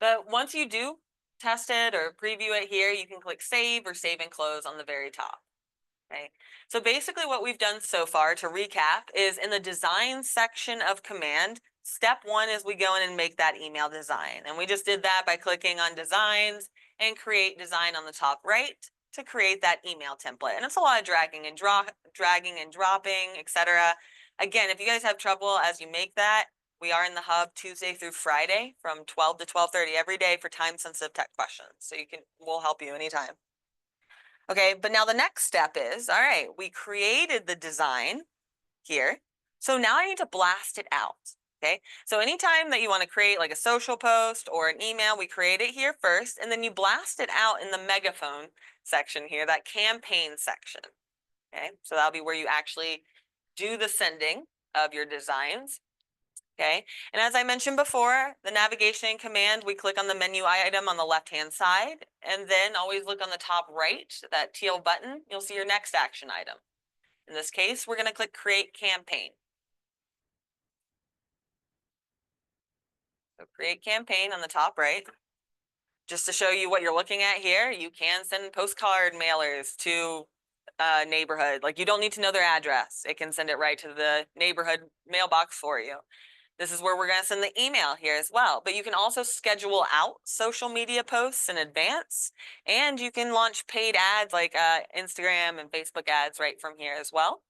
But once you do test it or preview it here, you can click save or save and close on the very top. Okay, so basically what we've done so far, to recap, is in the design section of command, step one is we go in and make that email design. And we just did that by clicking on designs and create design on the top right to create that email template. And it's a lot of dragging and dropping, etc. Again, if you guys have trouble as you make that, we are in the hub Tuesday through Friday from 12 to 12:30 every day for time sensitive tech questions. So we'll help you anytime. Okay, but now the next step is, all right, we created the design here. So now I need to blast it out. Okay, so anytime that you want to create like a social post or an email, we create it here first, and then you blast it out in the megaphone section here, that campaign section. Okay, so that'll be where you actually do the sending of your designs. Okay, and as I mentioned before, the navigation command, we click on the menu item on the left-hand side, and then always look on the top right, that teal button, you'll see your next action item. In this case, we're going to click Create Campaign. So Create Campaign on the top right. Just to show you what you're looking at here, you can send postcard mailers to a neighborhood. Like, you don't need to know their address. It can send it right to the neighborhood mailbox for you. This is where we're going to send the email here as well. But you can also schedule out social media posts in advance, and you can launch paid ads like Instagram and Facebook ads right from here as well.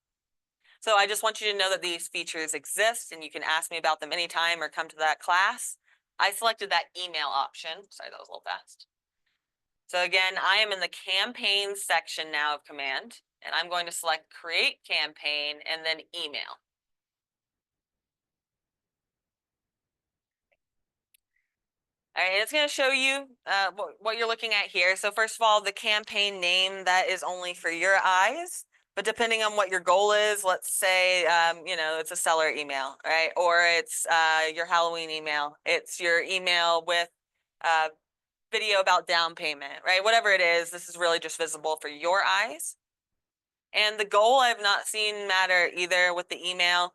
So I just want you to know that these features exist, and you can ask me about them anytime or come to that class. I selected that email option. Sorry, that was a little fast. So again, I am in the campaign section now of command, and I'm going to select create campaign and then email. All right, it's going to show you what you're looking at here. So first of all, the campaign name, that is only for your eyes. But depending on what your goal is, let's say, you know, it's a seller email, right? Or it's your Halloween email. It's your email with video about down payment, right? Whatever it is, this is really just visible for your eyes. And the goal I've not seen matter either with the email.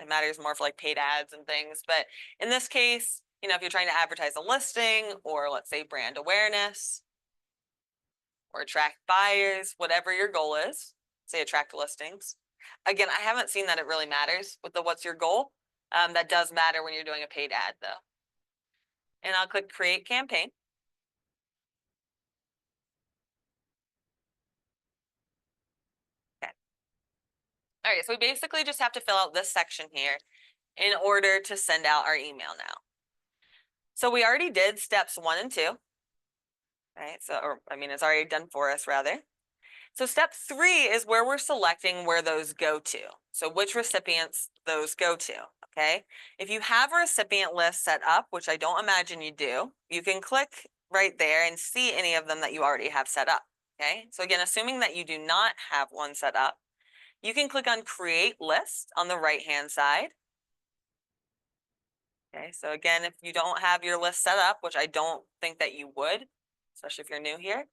It matters more for like paid ads and things. But in this case, you know, if you're trying to advertise a listing or let's say brand awareness or attract buyers, whatever your goal is, say attract listings. Again, I haven't seen that it really matters with the what's your goal. That does matter when you're doing a paid ad though. And I'll click create campaign. Okay. All right, so we basically just have to fill out this section here in order to send out our email now. So we already did steps 1 and 2. Right, so, or I mean, it's already done for us rather. So step 3 is where we're selecting where those go to. So which recipients those go to, okay? If you have a recipient list set up, which I don't imagine you do, you can click right there and see any of them that you already have set up, okay? So again, assuming that you do not have one set up, you can click on Create List on the right-hand side. Okay, so again, if you don't have your list set up, which I don't think that you would, especially if you're new here,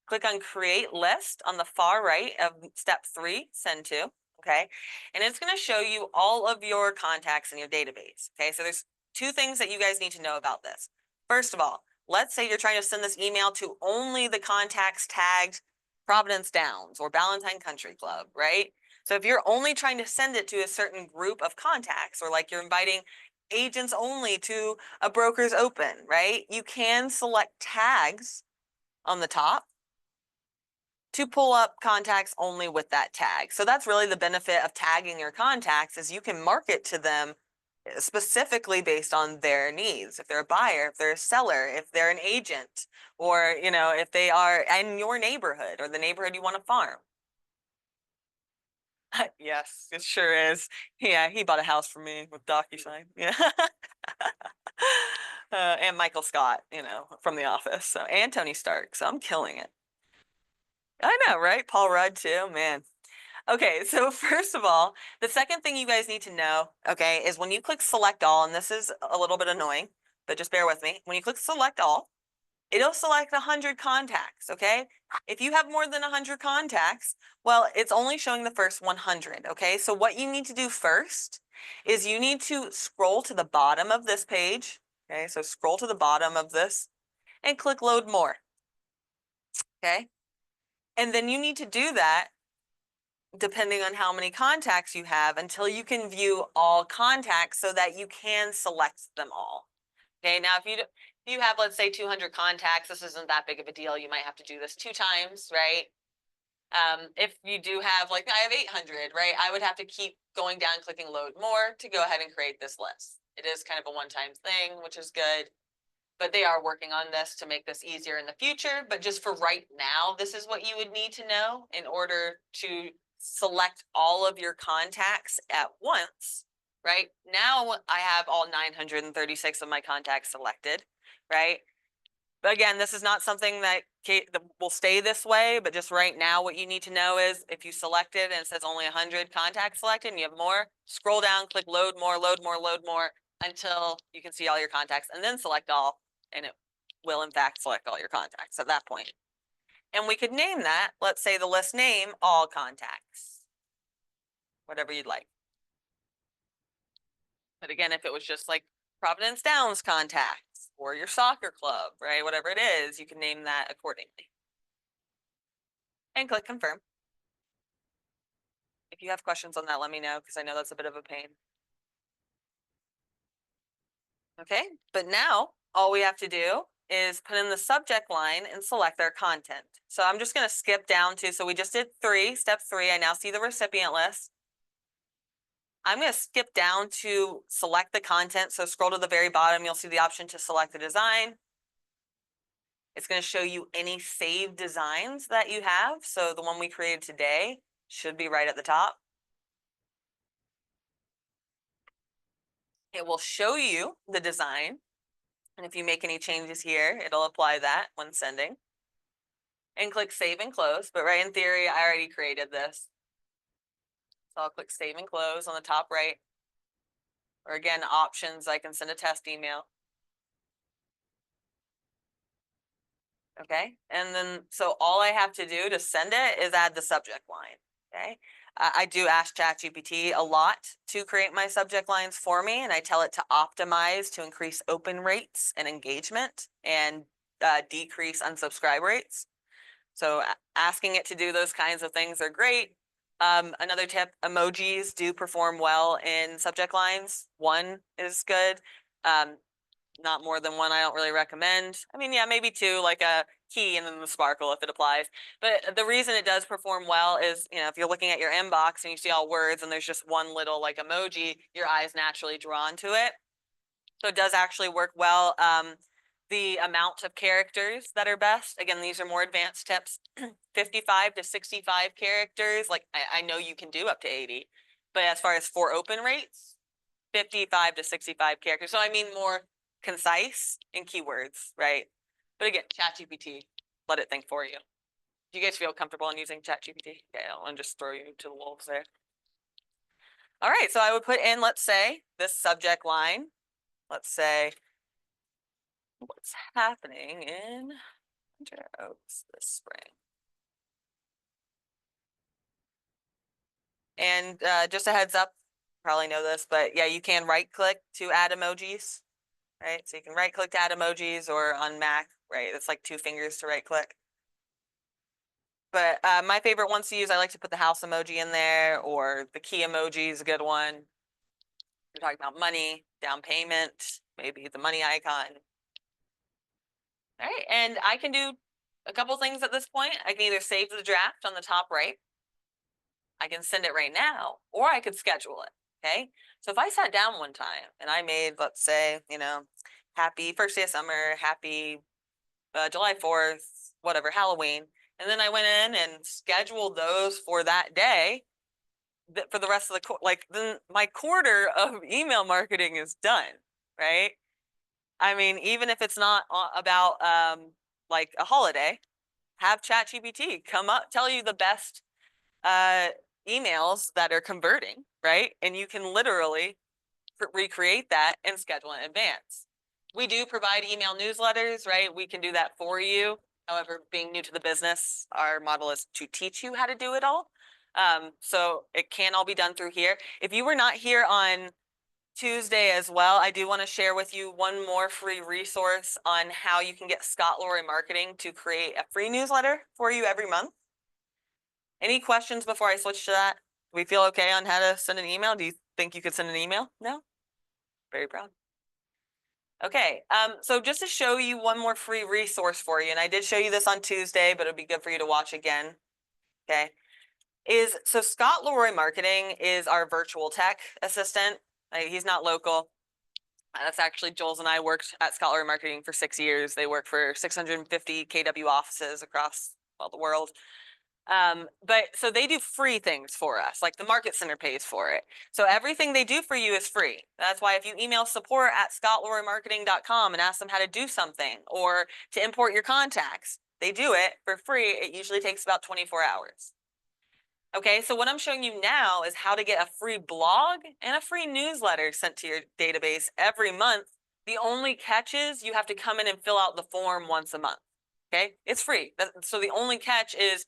click on Create List on the far right of step 3, send to, okay? And it's going to show you all of your contacts in your database, okay? So there's 2 things that you guys need to know about this. First of all, let's say you're trying to send this email to only the contacts tagged Providence Downs or Ballantyne Country Club, right? So if you're only trying to send it to a certain group of contacts, or like you're inviting agents only to a broker's open, right? You can select tags on the top to pull up contacts only with that tag. So that's really the benefit of tagging your contacts, is you can market to them specifically based on their needs. If they're a buyer, if they're a seller, if they're an agent, or, you know, if they are in your neighborhood or the neighborhood you want to farm. Yes, it sure is. Yeah, he bought a house for me with DocuSign. Yeah. And Michael Scott, you know, from The Office. So, and Tony Stark. So I'm killing it. I know, right? Paul Rudd too, man. Okay, so first of all, the second thing you guys need to know, okay, is when you click select all, and this is a little bit annoying, but just bear with me. When you click select all, it'll select 100 contacts, okay? If you have more than 100 contacts, well, it's only showing the first 100, okay? So what you need to do first is you need to scroll to the bottom of this page, okay? So scroll to the bottom of this and click load more, okay? And then you need to do that depending on how many contacts you have until you can view all contacts so that you can select them all. Okay, now if you have, let's say, 200 contacts, this isn't that big of a deal. You might have to do this 2 times, right? If you do have, like, I have 800, right? I would have to keep going down, clicking load more to go ahead and create this list. It is kind of a one-time thing, which is good. But they are working on this to make this easier in the future. But just for right now, this is what you would need to know in order to select all of your contacts at once right? Now I have all 936 of my contacts selected, right? But again, this is not something that will stay this way, but just right now, what you need to know is if you select it and it says only 100 contacts selected and you have more, scroll down, click load more, load more, load more until you can see all your contacts and then select all, and it will in fact select all your contacts at that point. And we could name that, let's say the list name, all contacts, whatever you'd like. But again, if it was just like Providence Downs contacts or your soccer club, right? Whatever it is, you can name that accordingly. And click confirm. If you have questions on that, let me know because I know that's a bit of a pain. Okay, but now all we have to do is put in the subject line and select our content. So I'm just going to skip down to, so we just did step three. I now see the recipient list. I'm going to skip down to select the content. So scroll to the very bottom, you'll see the option to select the design. It's going to show you any saved designs that you have. So the one we created today should be right at the top. It will show you the design. And if you make any changes here, it'll apply that when sending. And click save and close. But right in theory, I already created this. So I'll click save and close on the top right. Or again, options, I can send a test email. Okay, and then so all I have to do to send it is add the subject line. Okay, I do ask ChatGPT a lot to create my subject lines for me, and I tell it to optimize to increase open rates and engagement and decrease unsubscribe rates. So asking it to do those kinds of things are great. Another tip, emojis do perform well in subject lines. One is good. Not more than one, I don't really recommend. I mean, yeah, maybe two, like a key and then the sparkle if it applies. But the reason it does perform well is, if you're looking at your inbox and you see all words and there's just one little like emoji, your eyes naturally drawn to it. So it does actually work well. The amount of characters that are best, again, these are more advanced tips, 55 to 65 characters. Like I know you can do up to 80, but as far as for open rates, 55 to 65 characters. So I mean more concise in keywords, right? But again, ChatGPT, let it think for you. Do you guys feel comfortable in using ChatGPT? Okay, I don't want to just throw you to the wolves there. All right, so I would put in, let's say, this subject line. Let's say, what's happening in Winter Oaks this spring? And just a heads up, probably know this, but yeah, you can right click to add emojis, right? So you can right click to add emojis, or on Mac, right? It's like 2 fingers to right click. But my favorite ones to use, I like to put the house emoji in there, or the key emoji is a good one. We're talking about money, down payment, maybe the money icon. All right, and I can do a couple things at this point. I can either save the draft on the top right, I can send it right now, or I could schedule it, okay? So if I sat down one time and I made, let's say, happy first day of summer, happy July 4th, whatever, Halloween, and then I went in and scheduled those for that day, for the rest of the then my quarter of email marketing is done, right? I mean, even if it's not about like a holiday, have ChatGPT come up, tell you the best emails that are converting, right? And you can literally recreate that and schedule in advance. We do provide email newsletters, right? We can do that for you. However, being new to the business, our model is to teach you how to do it all. So it can all be done through here. If you were not here on Tuesday as well, I do want to share with you one more free resource on how you can get Scott Lorry Marketing to create a free newsletter for you every month. Any questions before I switch to that? Do we feel okay on how to send an email? Do you think you could send an email? No? Very proud. Okay, so just to show you one more free resource for you, and I did show you this on Tuesday, but it'd be good for you to watch again. Okay, so Scott Leroy Marketing is our virtual tech assistant. He's not local. That's actually Jules and I worked at Scott Leroy Marketing for 6 years. They work for 650 KW offices across the world. But so they do free things for us, like the Market Center pays for it. So everything they do for you is free. That's why if you email support@scottleroymarketing.com and ask them how to do something or to import your contacts, they do it for free. It usually takes about 24 hours. Okay, so what I'm showing you now is how to get a free blog and a free newsletter sent to your database every month. The only catch is you have to come in and fill out the form once a month. Okay, it's free. So the only catch is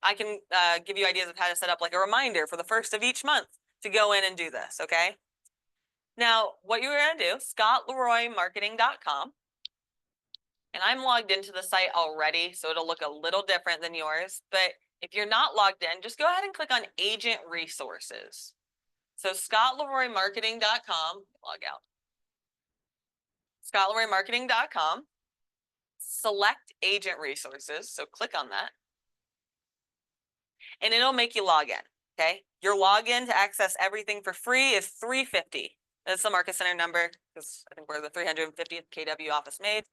I can give you ideas of how to set up like a reminder for the first of each month to go in and do this, okay? Now, what you're going to do, scottleroymarketing.com, and I'm logged into the site already, so it'll look a little different than yours, but if you're not logged in, just go ahead and click on Agent Resources. So scottleroymarketing.com, log out, scottleroymarketing.com, select Agent Resources, so click on that, and it'll make you log in. Okay, your login to access everything for free is $350. That's the Market Center number because I think we're the 350th KW office made.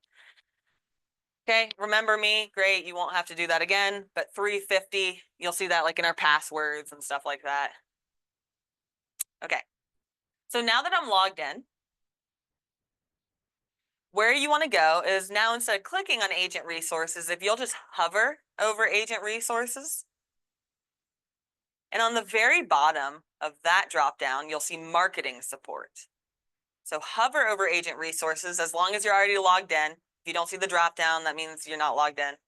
Okay, remember me, great. You won't have to do that again, but $350, you'll see that like in our passwords and stuff like that. Okay, so now that I'm logged in, where you want to go is now instead of clicking on Agent Resources, if you'll just hover over Agent Resources, and on the very bottom of that dropdown, you'll see Marketing Support. So hover over Agent Resources as long as you're already logged in. If you don't see the dropdown, that means you're not logged in.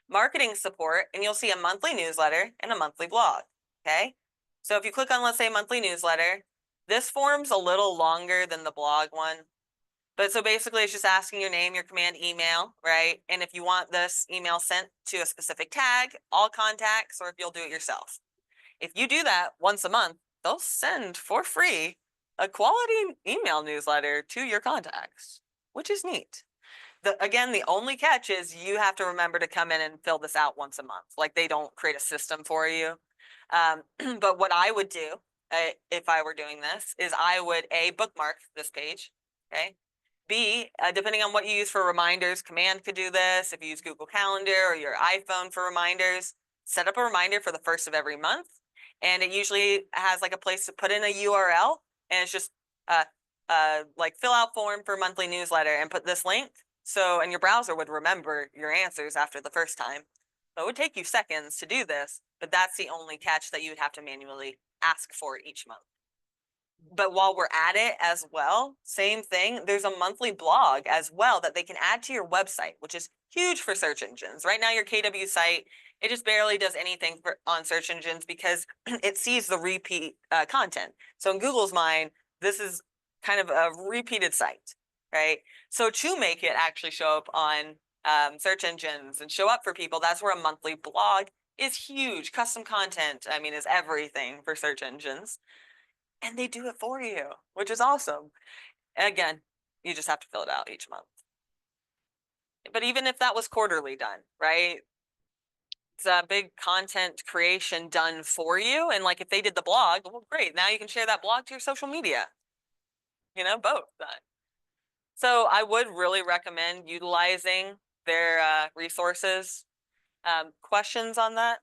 Marketing Support, and you'll see a monthly newsletter and a monthly blog, okay? So if you click on, let's say, monthly newsletter, this form's a little longer than the blog one. But so basically it's just asking your name, your command email, right? And if you want this email sent to a specific tag, all contacts, or if you'll do it yourself. If you do that once a month, they'll send for free a quality email newsletter to your contacts, which is neat. Again, the only catch is you have to remember to come in and fill this out once a month. Like they don't create a system for you. But what I would do if I were doing this is I would A, bookmark this page, okay? B, depending on what you use for reminders, Command could do this. If you use Google Calendar or your iPhone for reminders, set up a reminder for the first of every month. And it usually has like a place to put in a URL, and it's just like fill out form for monthly newsletter and put this link. So, and your browser would remember your answers after the first time. So it would take you seconds to do this, but that's the only catch that you would have to manually ask for each month. But while we're at it as well, same thing, there's a monthly blog as well that they can add to your website, which is huge for search engines. Right now, your KW site, it just barely does anything on search engines because it sees the repeat content. So in Google's mind, this is kind of a repeated site, right? So to make it actually show up on search engines and show up for people, that's where a monthly blog is huge. Custom content, I mean, is everything for search engines. And they do it for you, which is awesome. And again, you just have to fill it out each month. But even if that was quarterly done, right? It's a big content creation done for you. And like if they did the blog, well, great. Now you can share that blog to your social media. Both done. So I would really recommend utilizing their resources. Questions on that?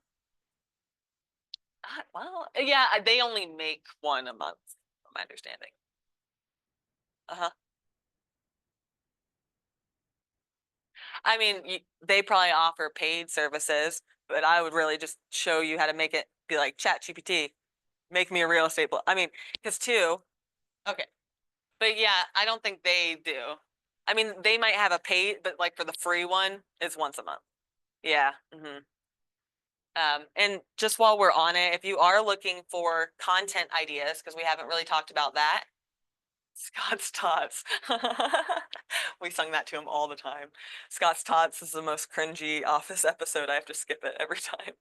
Well, yeah, they only make one a month, from my understanding. Uh-huh. I mean, they probably offer paid services, but I would really just show you how to make it be like ChatGPT, make me a real estate blog. I mean, because okay. But yeah, I don't think they do. I mean, they might have a paid, but like for the free one, it's once a month. Yeah. And just while we're on it, if you are looking for content ideas, because we haven't really talked about that, Scott's Tots. We sung that to him all the time. Scott's Tots is the most cringy Office episode. I have to skip it every time.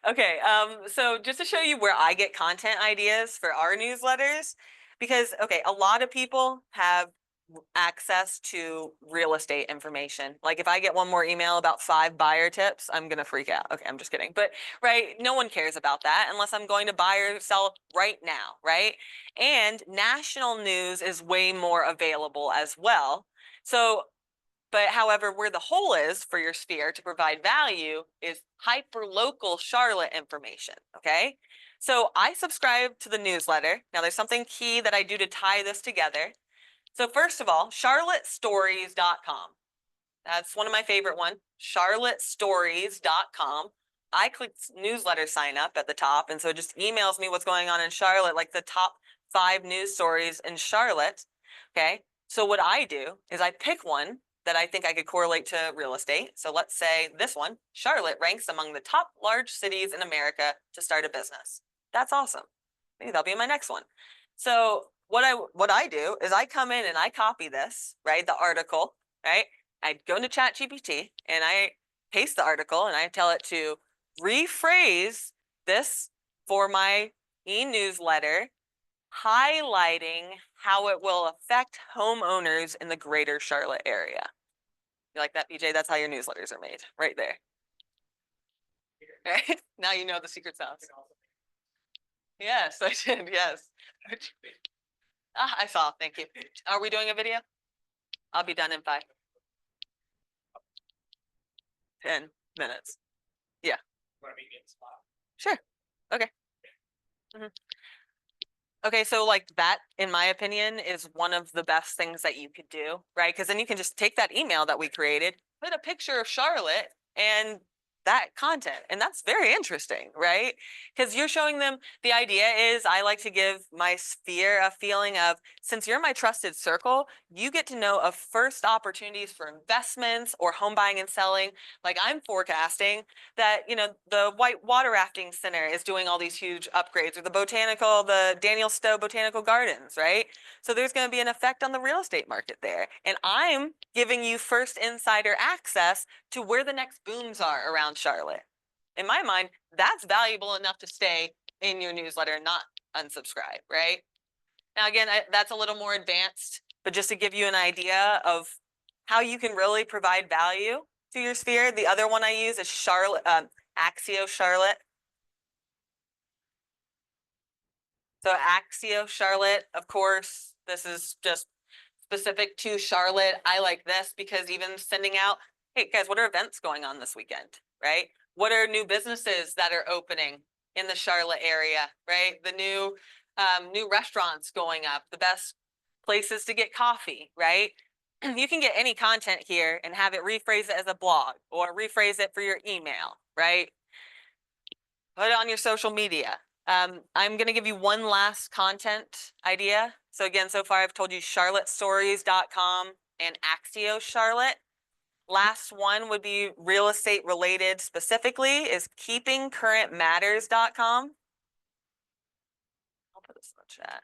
Okay, so just to show you where I get content ideas for our newsletters, because, okay, a lot of people have access to real estate information. Like if I get one more email about 5 buyer tips, I'm gonna freak out. Okay, I'm just kidding. But right, no one cares about that unless I'm going to buy or sell right now, right? And national news is way more available as well. So But however, where the hole is for your sphere to provide value is hyper-local Charlotte information, okay? So I subscribe to the newsletter. Now there's something key that I do to tie this together. So first of all, charlottestories.com. That's one of my favorite ones, charlottestories.com. I clicked newsletter sign up at the top, and so it just emails me what's going on in Charlotte, like the top 5 news stories in Charlotte. Okay, so what I do is I pick one that I think I could correlate to real estate. So let's say this one, Charlotte ranks among the top large cities in America to start a business. That's awesome. Maybe that'll be my next one. So what I do is I come in and I copy this, right? The article, right? I go into ChatGPT and I paste the article and I tell it to rephrase this for my e-newsletter, highlighting how it will affect homeowners in the greater Charlotte area. You like that, BJ? That's how your newsletters are made, right there. Right? Now you know the secret sauce. Yes, I did, yes. I saw, thank you. Are we doing a video? I'll be done in 5. 10 minutes. Yeah. Sure. Okay. Okay, so like that, in my opinion, is one of the best things that you could do, right? Because then you can just take that email that we created, put a picture of Charlotte and that content. And that's very interesting, right? Because you're showing them, the idea is I like to give my sphere a feeling of, since you're my trusted circle, you get to know of first opportunities for investments or home buying and selling. Like I'm forecasting that, the White Water Rafting Center is doing all these huge upgrades, or the Daniel Stowe Botanical Gardens, right? So there's going to be an effect on the real estate market there. And I'm giving you first insider access to where the next booms are around Charlotte. In my mind, that's valuable enough to stay in your newsletter and not unsubscribe, right? Now, again, that's a little more advanced, but just to give you an idea of how you can really provide value to your sphere. The other one I use is Axio Charlotte. So Axio Charlotte, of course, this is just specific to Charlotte. I like this because even sending out, hey guys, what are events going on this weekend, right? What are new businesses that are opening in the Charlotte area, right? The new restaurants going up, the best places to get coffee, right? You can get any content here and have it rephrase it as a blog or rephrase it for your email, right? Put it on your social media. I'm going to give you one last content idea. So again, so far I've told you charlottestories.com and Axio Charlotte. Last one would be real estate related specifically is keepingcurrentmatters.com. I'll put this in the chat.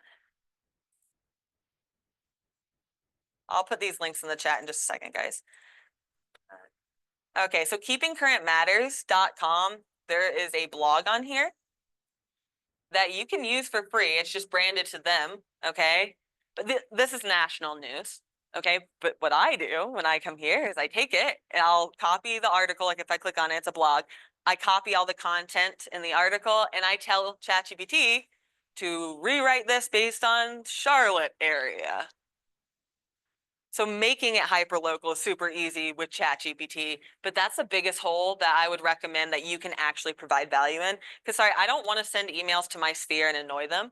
I'll put these links in the chat in just a second, guys. Okay, so keepingcurrentmatters.com, there is a blog on here that you can use for free. It's just branded to them, okay? But this is national news, okay? But what I do when I come here is I take it and I'll copy the article. Like if I click on it, it's a blog. I copy all the content in the article and I tell ChatGPT to rewrite this based on Charlotte area. So making it hyperlocal is super easy with ChatGPT, but that's the biggest hole that I would recommend that you can actually provide value in. Because sorry, I don't want to send emails to my sphere and annoy them.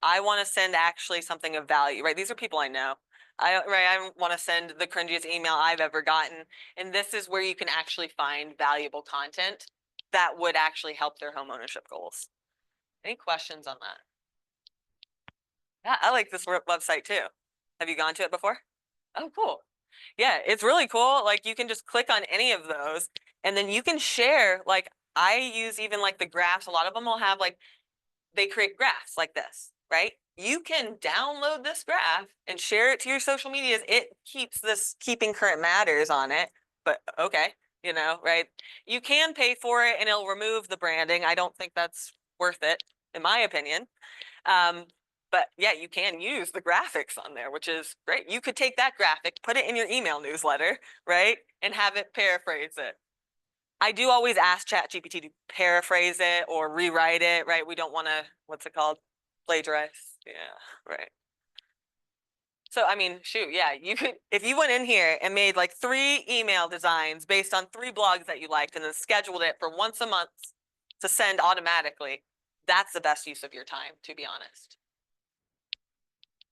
I want to send actually something of value, right? These are people I know. I don't want to send the cringiest email I've ever gotten. And this is where you can actually find valuable content that would actually help their home ownership goals. Any questions on that? Yeah, I like this website too. Have you gone to it before? Oh, cool. Yeah, it's really cool. Like you can just click on any of those and then you can share, like I use even like the graphs. A lot of them will have like, they create graphs like this, right? You can download this graph and share it to your social medias. It keeps this keeping current matters on it, but okay, right? You can pay for it and it'll remove the branding. I don't think that's worth it, in my opinion. But yeah, you can use the graphics on there, which is great. You could take that graphic, put it in your email newsletter, right? And have it paraphrase it. I do always ask ChatGPT to paraphrase it or rewrite it, right? We don't want to, what's it called? Plagiarize. Yeah, right. So, I mean, shoot, yeah, you could, if you went in here and made like 3 email designs based on 3 blogs that you liked and then scheduled it for once a month to send automatically, that's the best use of your time, to be honest.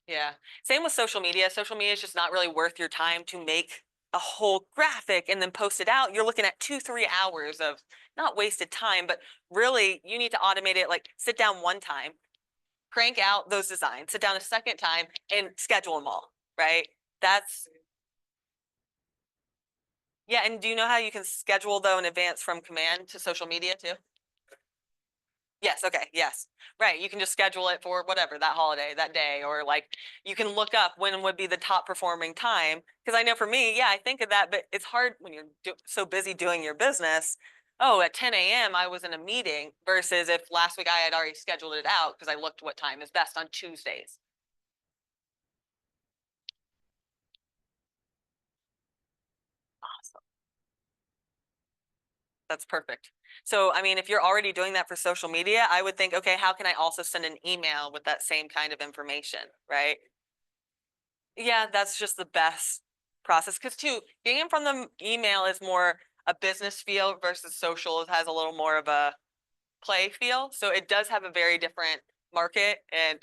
Yeah. Same with social media. Social media is just not really worth your time to make a whole graphic and then post it out. You're looking at 2, 3 hours of not wasted time, but really you need to automate it. Like sit down one time, crank out those designs, sit down a second time and schedule them all, right? That's, yeah. And do you know how you can schedule though in advance from command to social media too? Yes, okay, yes. Right, you can just schedule it for whatever, that holiday, that day, or like you can look up when would be the top performing time. Because I know for me, yeah, I think of that, but it's hard when you're so busy doing your business. Oh, at 10 a.m. I was in a meeting versus if last week I had already scheduled it out because I looked what time is best on Tuesdays. Awesome. That's perfect. So, I mean, if you're already doing that for social media, I would think, okay, how can I also send an email with that same kind of information, right? Yeah, that's just the best process. Because too, getting it from the email is more a business feel versus social. It has a little more of a play feel. So it does have a very different market. And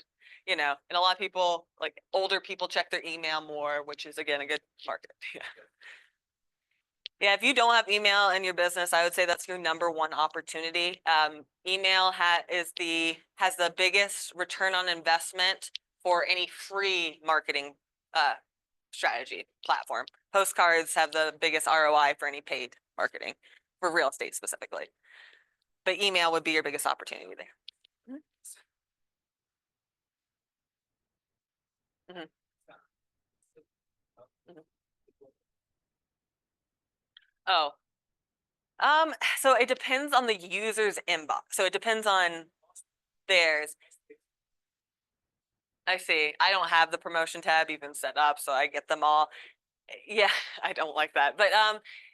a lot of people, like older people, check their email more, which is again a good market. Yeah. Yeah, if you don't have email in your business, I would say that's your number one opportunity. Email has the biggest return on investment for any free marketing uh, strategy platform. Postcards have the biggest ROI for any paid marketing for real estate specifically. But email would be your biggest opportunity there. Mhm. Mhm. Mhm. Oh, so it depends on the user's inbox. So it depends on theirs. I see. I don't have the promotion tab even set up, so I get them all. Yeah, I don't like that. But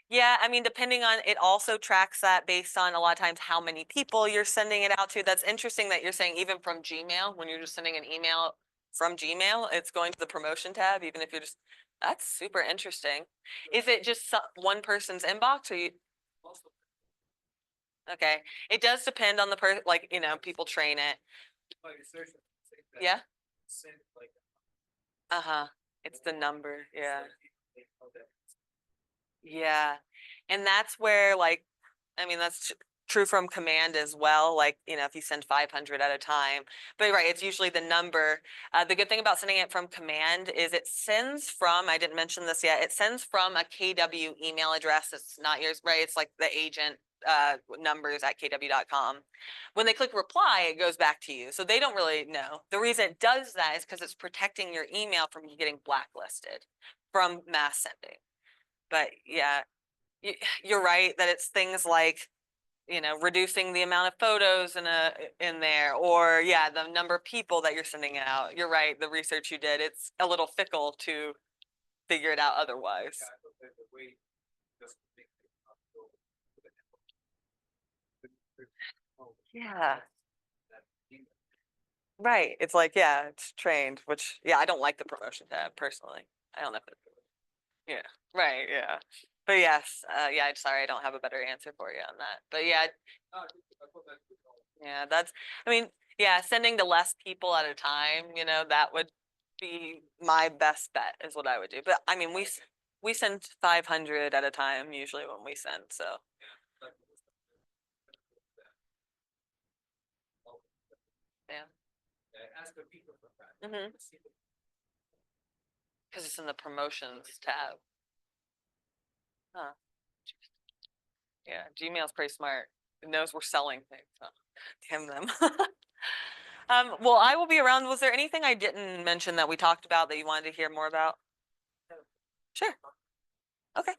yeah, I mean, depending on it also tracks that based on a lot of times how many people you're sending it out to. That's interesting that you're saying even from Gmail, when you're just sending an email from Gmail, it's going to the promotion tab, even if you're just, that's super interesting. Is it just one person's inbox or you? Okay. It does depend on the person, like, people train it. Yeah. Uh-huh. It's the number. Yeah. Yeah. And that's where like, I mean, that's true from command as well. Like, if you send 500 at a time, but right, it's usually the number. The good thing about sending it from command is it sends from, I didn't mention this yet, it sends from a KW email address. It's not yours, right? It's like the agent numbers at kw.com. When they click reply, it goes back to you. So they don't really know. The reason it does that is because it's protecting your email from getting blacklisted from mass sending. But yeah, you're right that it's things like, reducing the amount of photos in there, or yeah, the number of people that you're sending it out. You're right, the research you did, it's a little fickle to figure it out otherwise. Yeah, right. It's like, yeah, it's trained, which yeah, I don't like the promotion tab personally. I don't know if it, yeah, right, yeah. But yes, yeah, I'm sorry, I don't have a better answer for you on that. But yeah, yeah, I mean, yeah, sending to less people at a time, that would be my best bet is what I would do. But I mean, we send 500 at a time usually when we send, so yeah. Mm-hmm. Because it's in the promotions tab. Huh. Yeah, Gmail's pretty smart. It knows we're selling things. Huh. Damn them. Well, I will be around. Was there anything I didn't mention that we talked about that you wanted to hear more about? Sure. Okay.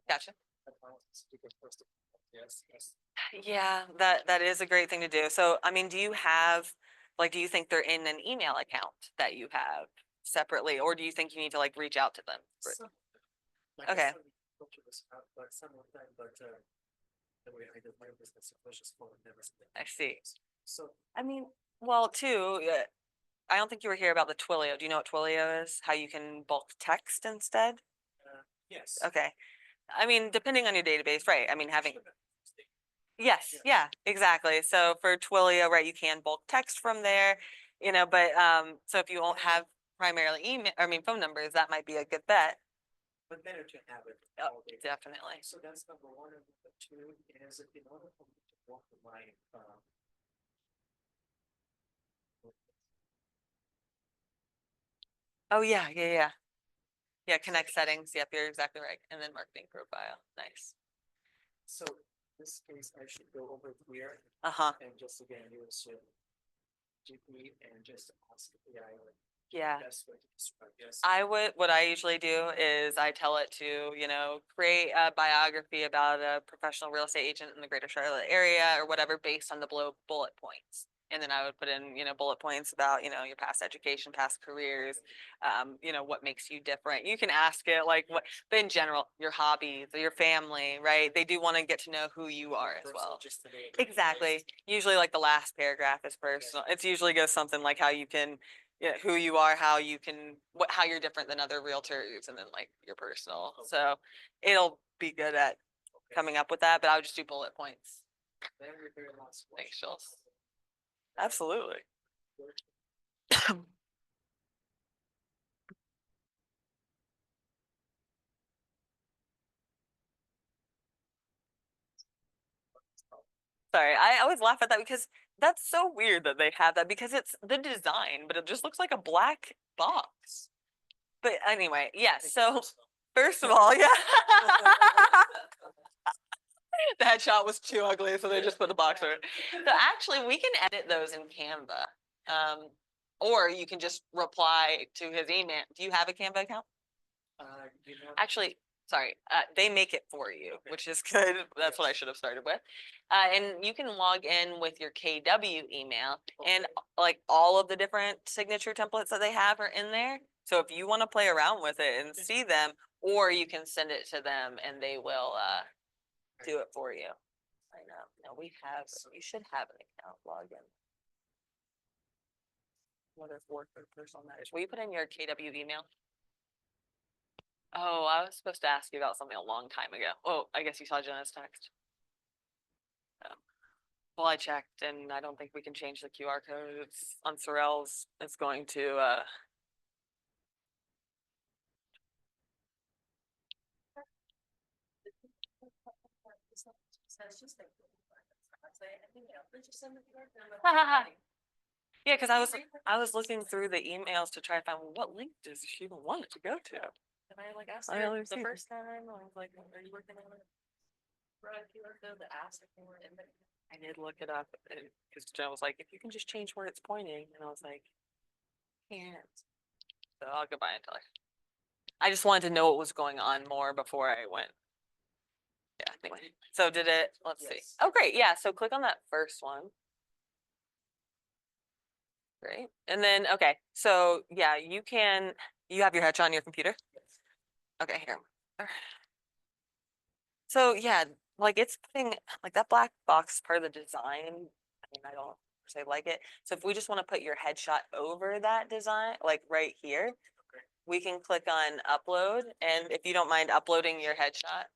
Gotcha. Yeah, that is a great thing to do. So, I mean, do you think they're in an email account that you have separately, or do you think you need to like reach out to them? Okay. I see. I mean, well, too, I don't think you were here about the Twilio. Do you know what Twilio is? How you can bulk text instead? Yes. Okay. I mean, depending on your database, right? I mean, having, yes, yeah, exactly. So for Twilio, right, you can bulk text from there, but so if you won't have primarily email, I mean, phone numbers, that might be a good bet. But better to have it. Oh, all day. definitely. So that's number one, and number two is in order for me to walk the line, Oh, yeah, yeah, yeah. Yeah, connect settings. Yep, you're exactly right. And then marketing profile. Nice. so this case, I should go over here Uh-huh. and just again use GP and just ask the AI like Yeah. best way to describe this. What I usually do is I tell it to, create a biography about a professional real estate agent in the greater Charlotte area or whatever based on the bullet points. And then I would put in, bullet points about, your past education, past careers, what makes you different. You can ask it like what, but in general, your hobbies, your family, right? They do want to get to know who you are as well. Exactly. Usually like the last paragraph is personal. It's usually goes something like how you can, who you are, how you can, how you're different than other realtors, and then like your personal. So it'll be good at coming up with that, but I would just do bullet points. Thanks, Jules. Absolutely. Sorry, I always laugh at that because that's so weird that they have that because it's the design, but it just looks like a black box. But anyway, yes. So first of all, yeah. The headshot was too ugly, so they just put the box over it. So actually, we can edit those in Canva. Or you can just reply to his email. Do you have a Canva account? Actually, sorry, they make it for you, which is good. That's what I should have started with. And you can log in with your KW email, and like all of the different signature templates that they have are in there. So if you want to play around with it and see them, or you can send it to them and they will do it for you. I know. No, you should have an account login. What if work or personal matters? Will you put in your KW email? Oh, I was supposed to ask you about something a long time ago. Oh, I guess you saw Jenna's text. Oh. Well, I checked and I don't think we can change the QR code. It's on Sorrel's. It's going to yeah, because I was looking through the emails to try to find what link does she even want it to go to. And I like asked her the first time, I was like, are you working on it? I did look it up because Jen was like, if you can just change where it's pointing, and I was like, can't. So I'll go by and tell her. I just wanted to know what was going on more before I went. Yeah, anyway. So did it, let's see. Oh, great. Yeah. So click on that first one. Great. And then, okay. So yeah, you have your headshot on your computer? Okay, here. So yeah, like it's putting like that black box is part of the design. I mean, I don't say like it. So if we just want to put your headshot over that design, like right here, we can click on upload. And if you don't mind uploading your headshot.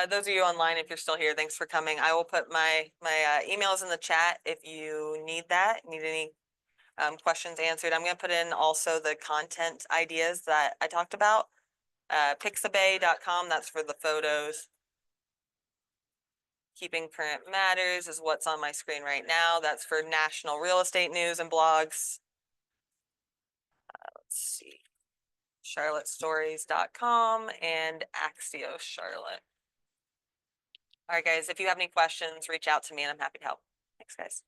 Those of you online, if you're still here, thanks for coming. I will put my emails in the chat if you need that, need any questions answered. I'm going to put in also the content ideas that I talked about. Pixabay.com, that's for the photos. Keeping Current Matters is what's on my screen right now. That's for national real estate news and blogs. Let's see. charlottestories.com and Axios Charlotte. All right, guys, if you have any questions, reach out to me and I'm happy to help. Thanks, guys.